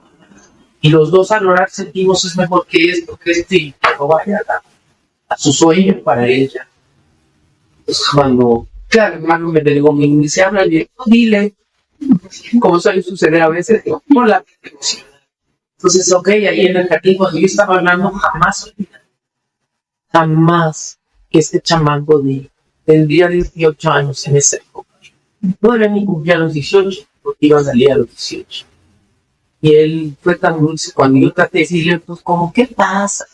Y los dos al orar sentimos, es mejor que esto, y que no vaya a su sueño para ella. Entonces cuando, claro, hermano me delegó, me dice, habla directo, dile, como suele suceder a veces, digo, por la emoción. Entonces, ok, ahí en el jardín, cuando yo estaba hablando, jamás que este chamaco tendría 18 años en esa época. Todavía ni cumplía los 18, porque iba a salir a los 18. Y él fue tan dulce cuando yo traté de decirle, pues, como, ¿qué pasa?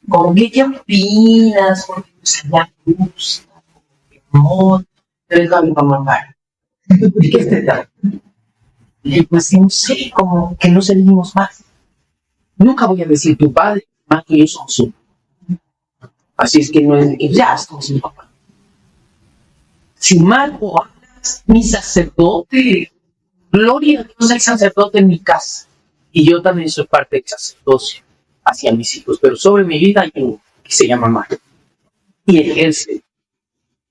Como, ¿qué opinas? Porque pues, ya gusta, amor, pero es mi mamá. ¿Y qué te da? Y pues, no sé, como que no salimos más. Nunca voy a decir tu padre, más que yo somos uno. Así es que no es, ya estamos mi papá. Si Marco hablas, mi sacerdote, gloria a Dios, hay sacerdote en mi casa. Y yo también soy parte del sacerdocio hacia mis hijos. Pero sobre mi vida hay uno que se llama Marco. Y ejerce.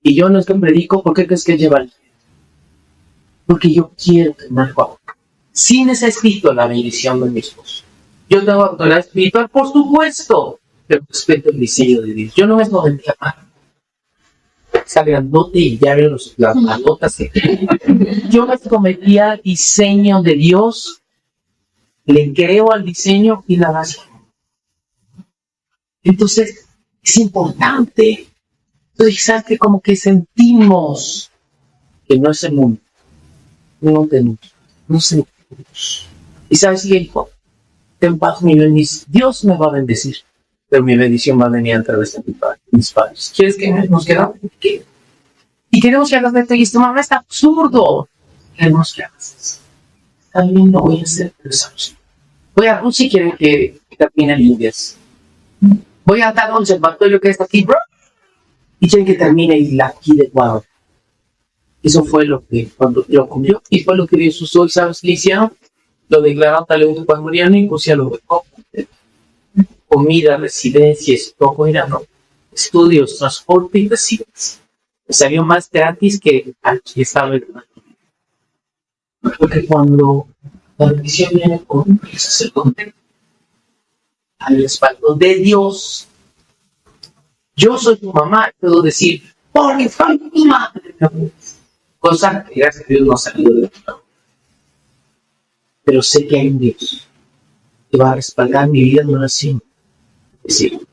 Y yo no es que predico, ¿por qué crees que lleva el? Porque yo quiero que Marco haga. Sí necesito la bendición de mi esposo. Yo tengo autoridad espiritual, por supuesto, pero respeto el diseño de Dios. Yo no es lo de mi Marco. Está grandote y ya veo las manotas. Yo me cometía diseño de Dios, le creo al diseño y la base. Entonces, es importante. Entonces, ¿sabes qué? Como que sentimos que no es el mundo. No sentimos. Y ¿sabes qué, hijo? Ten paz, mi bendición. Dios me va a bendecir, pero mi bendición va a venir a través de mis padres. ¿Quieres que nos quedamos? ¿Qué? Y queremos que hagas esto y esto, mamá, está absurdo. Queremos que hagas. También lo voy a hacer, pero es absurdo. Voy a Rusia y quieren que termine limpias. Voy a dar un observatorio que está aquí, bro. Y quieren que termine la aquí de Ecuador. Eso fue lo que cuando yo comió y fue lo que Dios usó. ¿Y sabes qué hicieron? Lo declararon tal vez cuando morían y pusieron comida, residencias, todo era, ¿no? Estudios, transporte y residencias. Salió más gratis que aquí estaba el porque cuando la bendición viene con el sacerdote al respaldo de Dios, yo soy tu mamá, puedo decir, porque soy tu madre, cosa que gracias a Dios no ha salido de mi lado. Pero sé que hay un Dios que va a respaldar mi vida en oración. Es decir,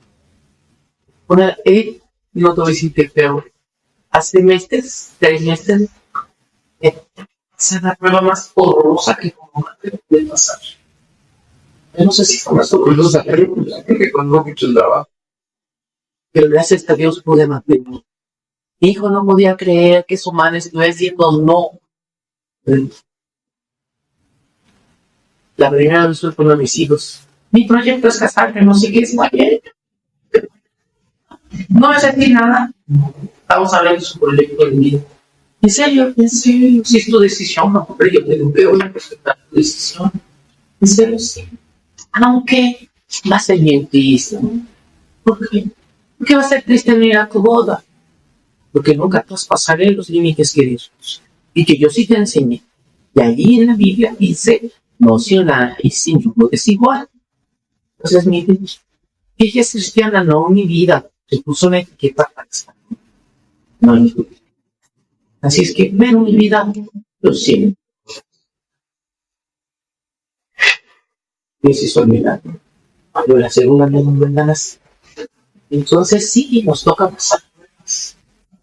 no te voy a decir que peor. Hace meses, 3 meses, esa es la prueba más horrorosa que como puede pasar. Yo no sé si fue más horrorosa, que cuando mucho trabajo. Pero gracias a Dios pude mantener. Mi hijo no podía creer que su madre estuviera diciendo no. La primera vez fue con uno de mis hijos. Mi proyecto es casarme, no sé qué es, muy bien. No me sentí nada. Estamos hablando de su proyecto de vida. ¿En serio? Si es tu decisión, no, pero yo te voy a respetar tu decisión. ¿En serio? Sí. Aunque va a ser bien triste. ¿Por qué? ¿Por qué va a ser triste venir a tu boda? Porque nunca traspasaré los límites que Dios puso. Y que yo sí te enseñé. Y ahí en la Biblia dice, no se y sin yugo desigual. Entonces, mi ella es cristiana, no mi vida. Se puso una etiqueta para estar. No, así es que, ven mi vida, lo siento. Dios hizo el milagro. Cuando la segunda no nos vengan así. Entonces sí, nos toca pasar pruebas.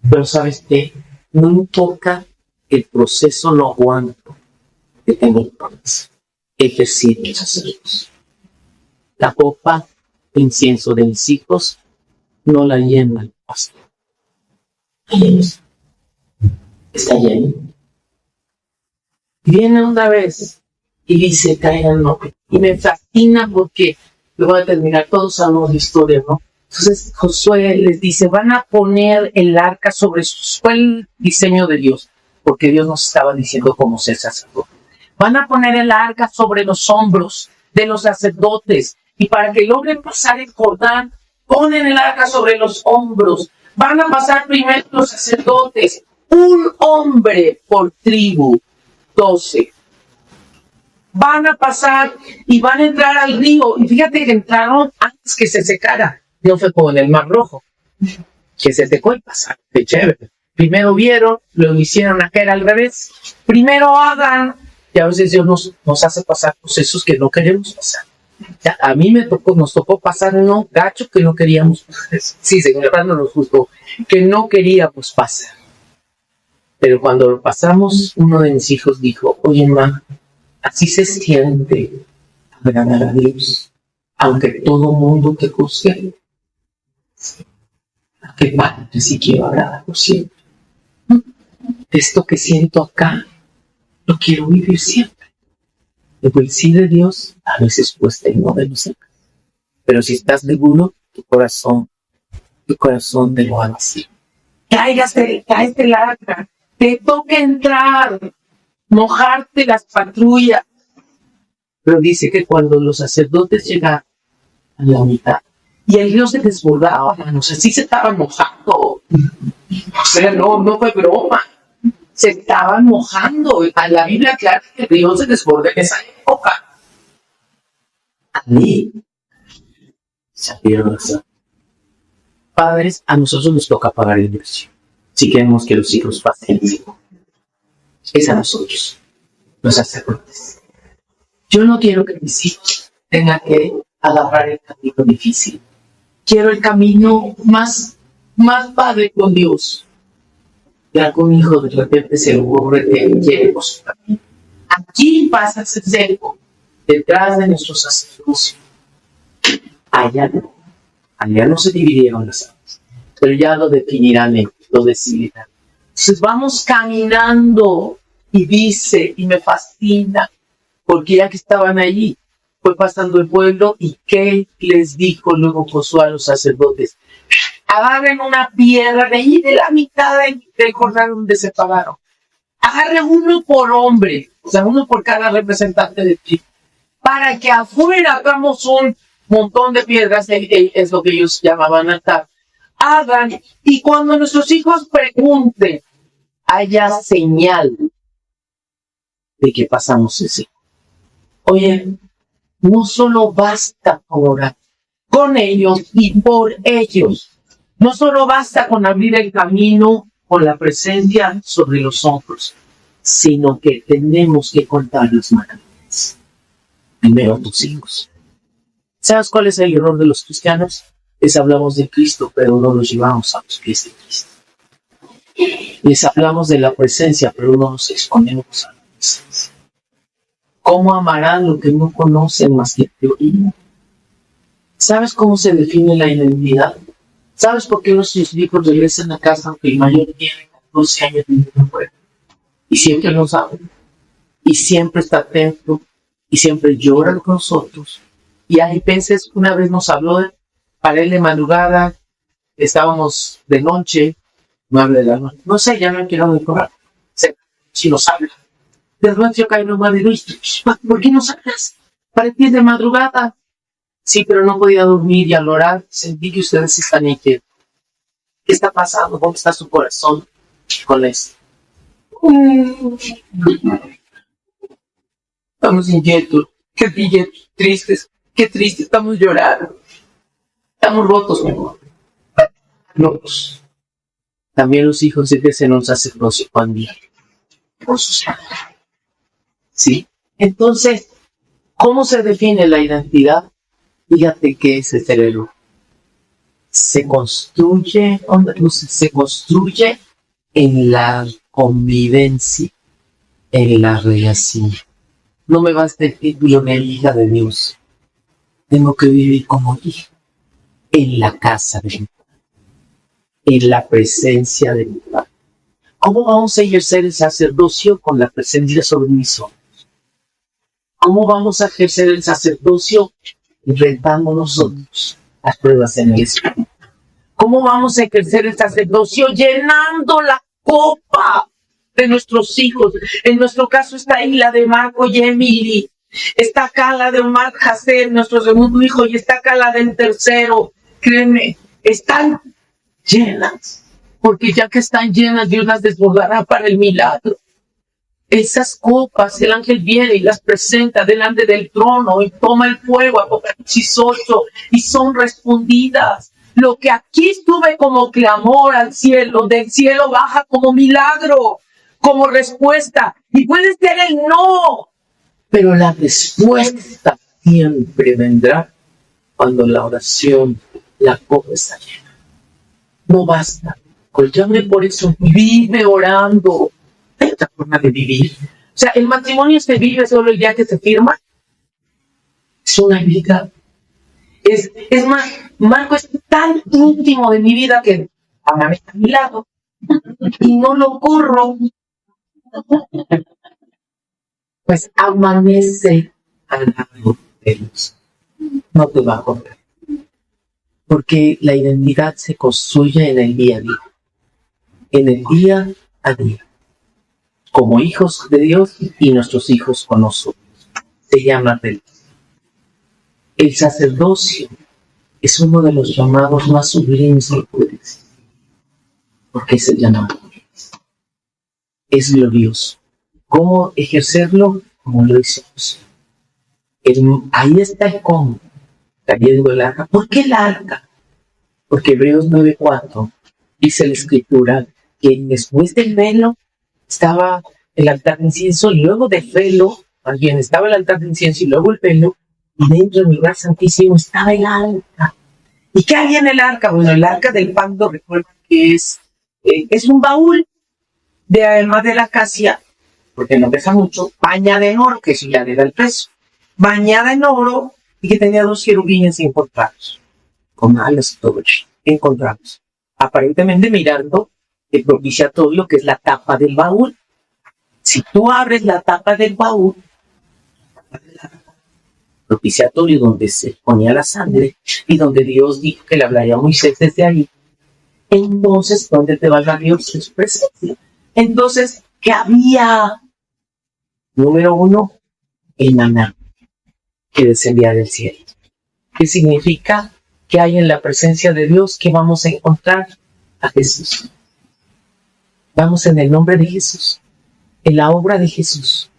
Pero ¿sabes qué? No importa el proceso, no aguanto que tengo pruebas. Ejercicio hacerlos. La copa de incienso de mis hijos no la llena el pastor. Está lleno. Viene una vez y dice, tráiganlo. Y me fascina porque, lo voy a terminar, todos sabemos la historia, ¿no? Entonces Josué les dice, van a poner el arca sobre sus... Fue el diseño de Dios, porque Dios nos estaba diciendo cómo ser sacerdote. Van a poner el arca sobre los hombros de los sacerdotes, y para que logren pasar el Jordán, ponen el arca sobre los hombros. Van a pasar primero los sacerdotes, un hombre por tribu, 12. Van a pasar y van a entrar al río. Y fíjate que entraron antes que se secara. No fue como en el Mar Rojo, que se secó y pasaron. Qué chévere. Primero vieron, luego hicieron acá era al revés. Primero hagan. Y a veces Dios nos hace pasar procesos que no queremos pasar. Ya, a mí nos tocó pasar uno gacho que no queríamos pasar. Sí, señor, no nos juzgó. Que no queríamos pasar. Pero cuando lo pasamos, uno de mis hijos dijo, oye, ma, así se siente ganar a Dios, aunque todo mundo te juzgue. Qué padre si quiero agradarlo siempre. Esto que siento acá, lo quiero vivir siempre. El sí de Dios a veces cuesta y no de los demás. Pero si estás seguro, tu corazón te lo hará así. Cállate el arca. Te toca entrar, mojarte las patrullas. Pero dice que cuando los sacerdotes llegaron a la mitad y el río se desbordaba, no sé si se estaban mojando. O sea, no fue broma. Se estaban mojando. A la Biblia aclara que el río se desborda en esa época. A mí salieron las padres, a nosotros nos toca pagar el precio. Si queremos que los hijos pasen, es a nosotros, los sacerdotes. Yo no quiero que mis hijos tengan que agarrar el camino difícil. Quiero el camino más padre con Dios. Y algún hijo de repente se le ocurre que quiere por su camino. Aquí pasa ese cerco, detrás de nuestro sacerdocio. Allá no se dividieron las aguas, pero ya lo definirán ellos, lo decidirán. Entonces vamos caminando y dice, y me fascina, porque ya que estaban allí, fue pasando el pueblo y ¿qué les dijo luego Josué a los sacerdotes? Agarren una piedra de ahí de la mitad del Jordán donde se pararon. Agarren uno por hombre, o sea, uno por cada representante de ti, para que afuera hagamos un montón de piedras, es lo que ellos llamaban altar. Hagan, y cuando nuestros hijos pregunten, haya señal de que pasamos ese. Oye, no solo basta con orar con ellos y por ellos. No solo basta con abrir el camino con la presencia sobre los hombros, sino que tenemos que contar las maravillas. Primero a tus hijos. ¿Sabes cuál es el error de los cristianos? Les hablamos de Cristo, pero no los llevamos a los pies de Cristo. Les hablamos de la presencia, pero no nos exponemos a la presencia. ¿Cómo amarán lo que no conocen más que teoría? ¿Sabes cómo se define la identidad? ¿Sabes por qué nuestros hijos regresan a casa aunque el mayor tiene 14 años y no puede? Y siempre lo sabe. Y siempre está atento. Y siempre llora con nosotros. Y hay veces, una vez nos habló, para él de madrugada, estábamos de noche, 9 de la noche. No sé, ya no quiero decorar. Si nos habla. De repente yo caí en un madero y ¿por qué nos hablas? Para ti es de madrugada. Sí, pero no podía dormir y al orar sentí que ustedes están inquietos. ¿Qué está pasando? ¿Dónde está su corazón con esto? Estamos inquietos. Qué tristes. Qué triste. Estamos llorando. Estamos rotos, mi amor. Rotos. También los hijos se nos sacerdocio cuando por sus. ¿Sí? Entonces, ¿Cómo se define la identidad? Fíjate que ese cerebro se construye en la convivencia, en la relación. No me basta el título de hija de Dios. Tengo que vivir como hija en la casa de mi padre, en la presencia de mi padre. ¿Cómo vamos a ejercer el sacerdocio con la presencia sobre mis ojos? ¿Cómo vamos a ejercer el sacerdocio enfrentando nosotros las pruebas en el espíritu? ¿Cómo vamos a ejercer el sacerdocio llenando la copa de nuestros hijos? En nuestro caso está ahí la de Marco y Emily. Está acá la de Omar Hasser, nuestro segundo hijo, y está acá la del tercero. Créeme, están llenas, porque ya que están llenas, Dios las desbordará para el milagro. Esas copas, el ángel viene y las presenta delante del trono y toma el fuego, Apocalipsis 8, y son respondidas. Lo que aquí estuve como clamor al cielo, del cielo baja como milagro, como respuesta. Y puede ser el no, pero la respuesta siempre vendrá cuando la oración, la copa está llena. No basta. Colchame por eso, vive orando. Hay otra forma de vivir. O sea, el matrimonio se vive solo el día que se firma. Es una vida. Es más, Marco es tan íntimo de mi vida que amanece a mi lado y no lo corro. Pues amanece al lado de Dios. No te va a correr. Porque la identidad se construye en el día a día. En el día a día. Como hijos de Dios y nuestros hijos con nosotros. Se llama religión. El sacerdocio es uno de los llamados más sublimes que puede existir. Porque es el llamado. Es glorioso. ¿Cómo ejercerlo? Como lo hizo José. Ahí está el cómo. Trayendo el arca. ¿Por qué el arca? Porque Hebreos 9:4 dice la escritura que después del velo estaba el altar de incienso, y luego del velo, más bien estaba el altar de incienso y luego el velo, y dentro del lugar santísimo estaba el arca. ¿Y qué había en el arca? Bueno, el arca del pacto, recuerda que es un baúl de madera acacia, porque no pesa mucho, bañada en oro, que eso ya le da el peso, bañada en oro, y que tenía 2 querubines encontrados, con alas y todo encontrados, aparentemente mirando el propiciatorio, que es la tapa del baúl. Si tú abres la tapa del baúl, propiciatorio donde se ponía la sangre y donde Dios dijo que le hablaría a Moisés desde ahí, entonces, ¿dónde te va a dar Dios en su presencia? Entonces, ¿qué había? Número 1, el maná que descendía del cielo. ¿Qué significa? Que hay en la presencia de Dios que vamos a encontrar a Jesús. Vamos en el nombre de Jesús, en la obra de Jesús,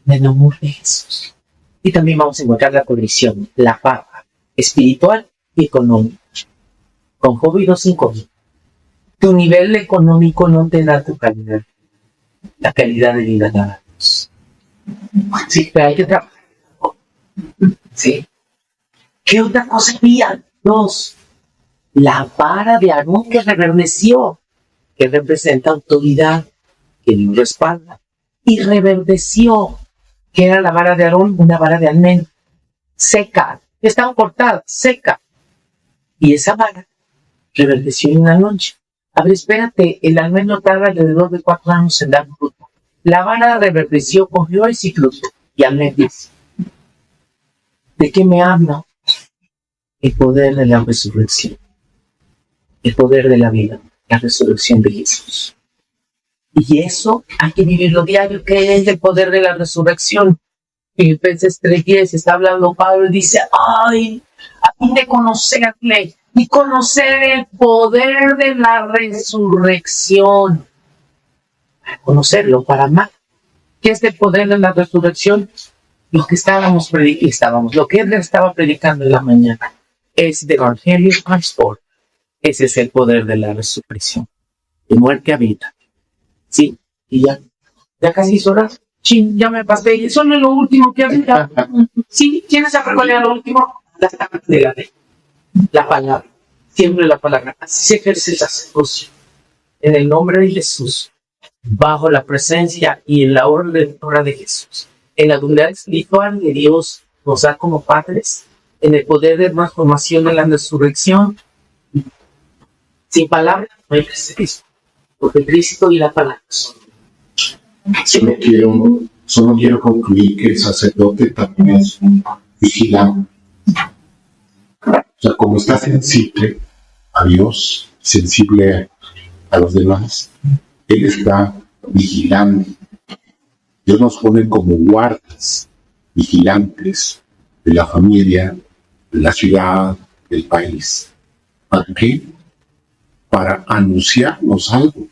en el amor de Jesús. Y también vamos a encontrar la condición, la paz espiritual y económica, con COVID o sin COVID. Tu nivel económico no te da tu calidad, la calidad de vida de Dios. Sí, pero hay que trabajar. ¿Sí? ¿Qué otra cosa había? 2. La vara de Aarón que reverdeció, que representa autoridad, que Dios respalda, y reverdeció, que era la vara de Aarón, una vara de almendra, seca, estaba cortada, seca, y esa vara reverdeció en una noche. A ver, espérate, el almendro tarda alrededor de 4 años en dar fruto. La vara reverdeció con flores y fruto, y almendras. ¿De qué me habla? El poder de la resurrección, el poder de la vida, la resurrección de Jesús. Y eso hay que vivirlo diario, que es el poder de la resurrección. Filipenses 3:10 está hablando Pablo y dice, ay, a fin de conocerle y conocer el poder de la resurrección. Para conocerlo, para amar. ¿Qué es el poder de la resurrección? Lo que lo que él estaba predicando en la mañana es the Evangelio Pastor. Ese es el poder de la resurrección. De muerte a vida. Sí, y ya casi es hora. Chin, ya me pasé. Y eso no es lo último que había. Sí, ¿quiénes se acuerdan de lo último? La tabla de la ley. La palabra. Siempre la palabra. Así se ejerce el sacerdocio. En el nombre de Jesús. Bajo la presencia y en la hora de Jesús. En la dualidad espiritual que Dios nos da como padres. En el poder de transformación de la resurrección. Sin palabras no hay Cristo. Porque Cristo y la palabra son. Solo quiero concluir que el sacerdote también es vigilante. O sea, como está sensible a Dios, sensible a los demás, Él está vigilante. Dios nos pone como guardas, vigilantes de la familia, de la ciudad, del país. ¿Para qué? Para anunciarnos algo.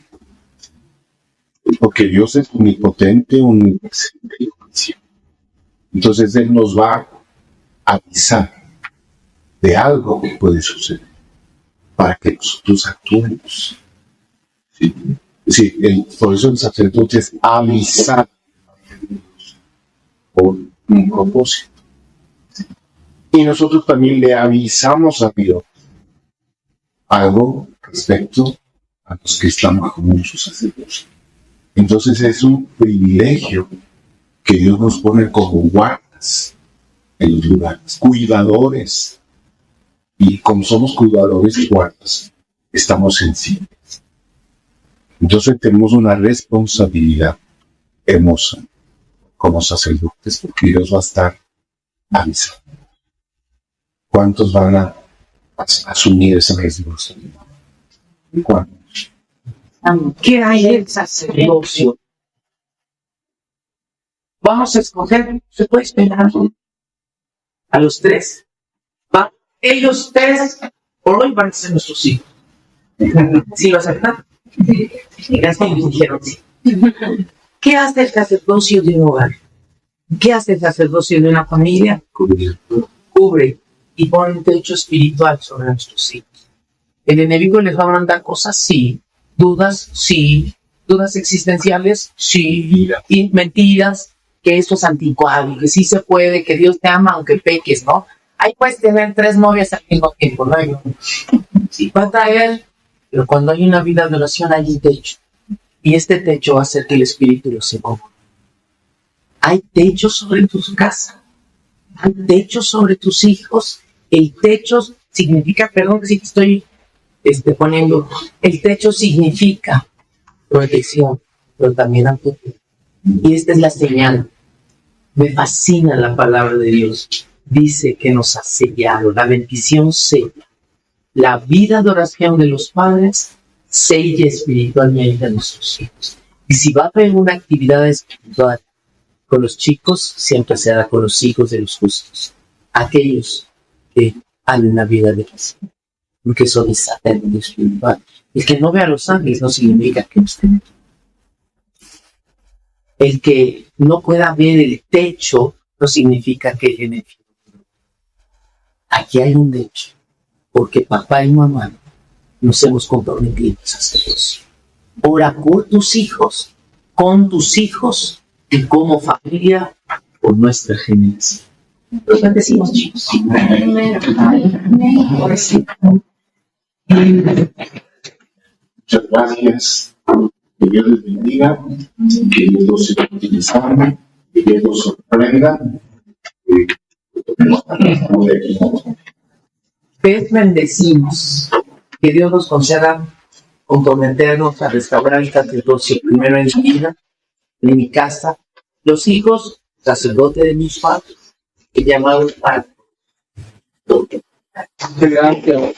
Porque Dios es omnipotente, omnipresente y omnisciente. Entonces Él nos va a avisar de algo que puede suceder para que nosotros actuemos. ¿Sí? Sí, por eso el sacerdote es avisar por un propósito. Y nosotros también le avisamos a Dios algo respecto a los que estamos como sus sacerdotes. Entonces es un privilegio que Dios nos pone como guardas en los lugares, cuidadores. Y como somos cuidadores y guardas, estamos sensibles. Entonces tenemos una responsabilidad hermosa como sacerdotes, porque Dios va a estar avisando. ¿Cuántos van a asumir esa responsabilidad? ¿Cuántos? ¿Qué hay en el sacerdocio? Vamos a escoger, se puede esperar a los tres. Ellos tres, por hoy van a ser nuestros hijos. ¿Sí lo aceptan? Gracias, y dijeron sí. ¿Qué hace el sacerdocio de un hogar? ¿Qué hace el sacerdocio de una familia? Cubre y pone un techo espiritual sobre nuestros hijos. El enemigo les va a mandar cosas, sí. Dudas, sí. Dudas existenciales, sí. Y mentiras, que eso es anticuado, que sí se puede, que Dios te ama aunque peques, ¿no? Ahí puedes tener 3 novias al mismo tiempo, ¿no? Sí, va a traer, pero cuando hay una vida de oración hay un techo. Y este techo va a hacer que el espíritu lo se mueva. Hay techo sobre tu casa. Hay techo sobre tus hijos. El techo significa, perdón que sí te estoy poniendo, el techo significa protección, pero también autoridad. Y esta es la señal. Me fascina la palabra de Dios. Dice que nos ha sellado. La bendición sella. La vida de oración de los padres sella espiritualmente a nuestros hijos. Y si va a haber una actividad espiritual con los chicos, siempre se da con los hijos de los justos. Aquellos que han una vida de oración. Porque son el satélite espiritual. El que no ve a los ángeles no significa que no estén. El que no pueda ver el techo no significa que es el. Aquí hay un techo, porque papá y mamá nos hemos comprometido a sacerdocio. Ora por tus hijos, con tus hijos y como familia por nuestra generación. Los bendecimos, chicos. Ahora sí. Muchas gracias. Que Dios les bendiga, que Dios los siga utilizando, que Dios los sorprenda. Les bendecimos. Que Dios nos conceda comprometernos a restaurar el sacerdocio primero en mi vida, en mi casa, los hijos, sacerdote de mis padres, y llamados padres. Gracias.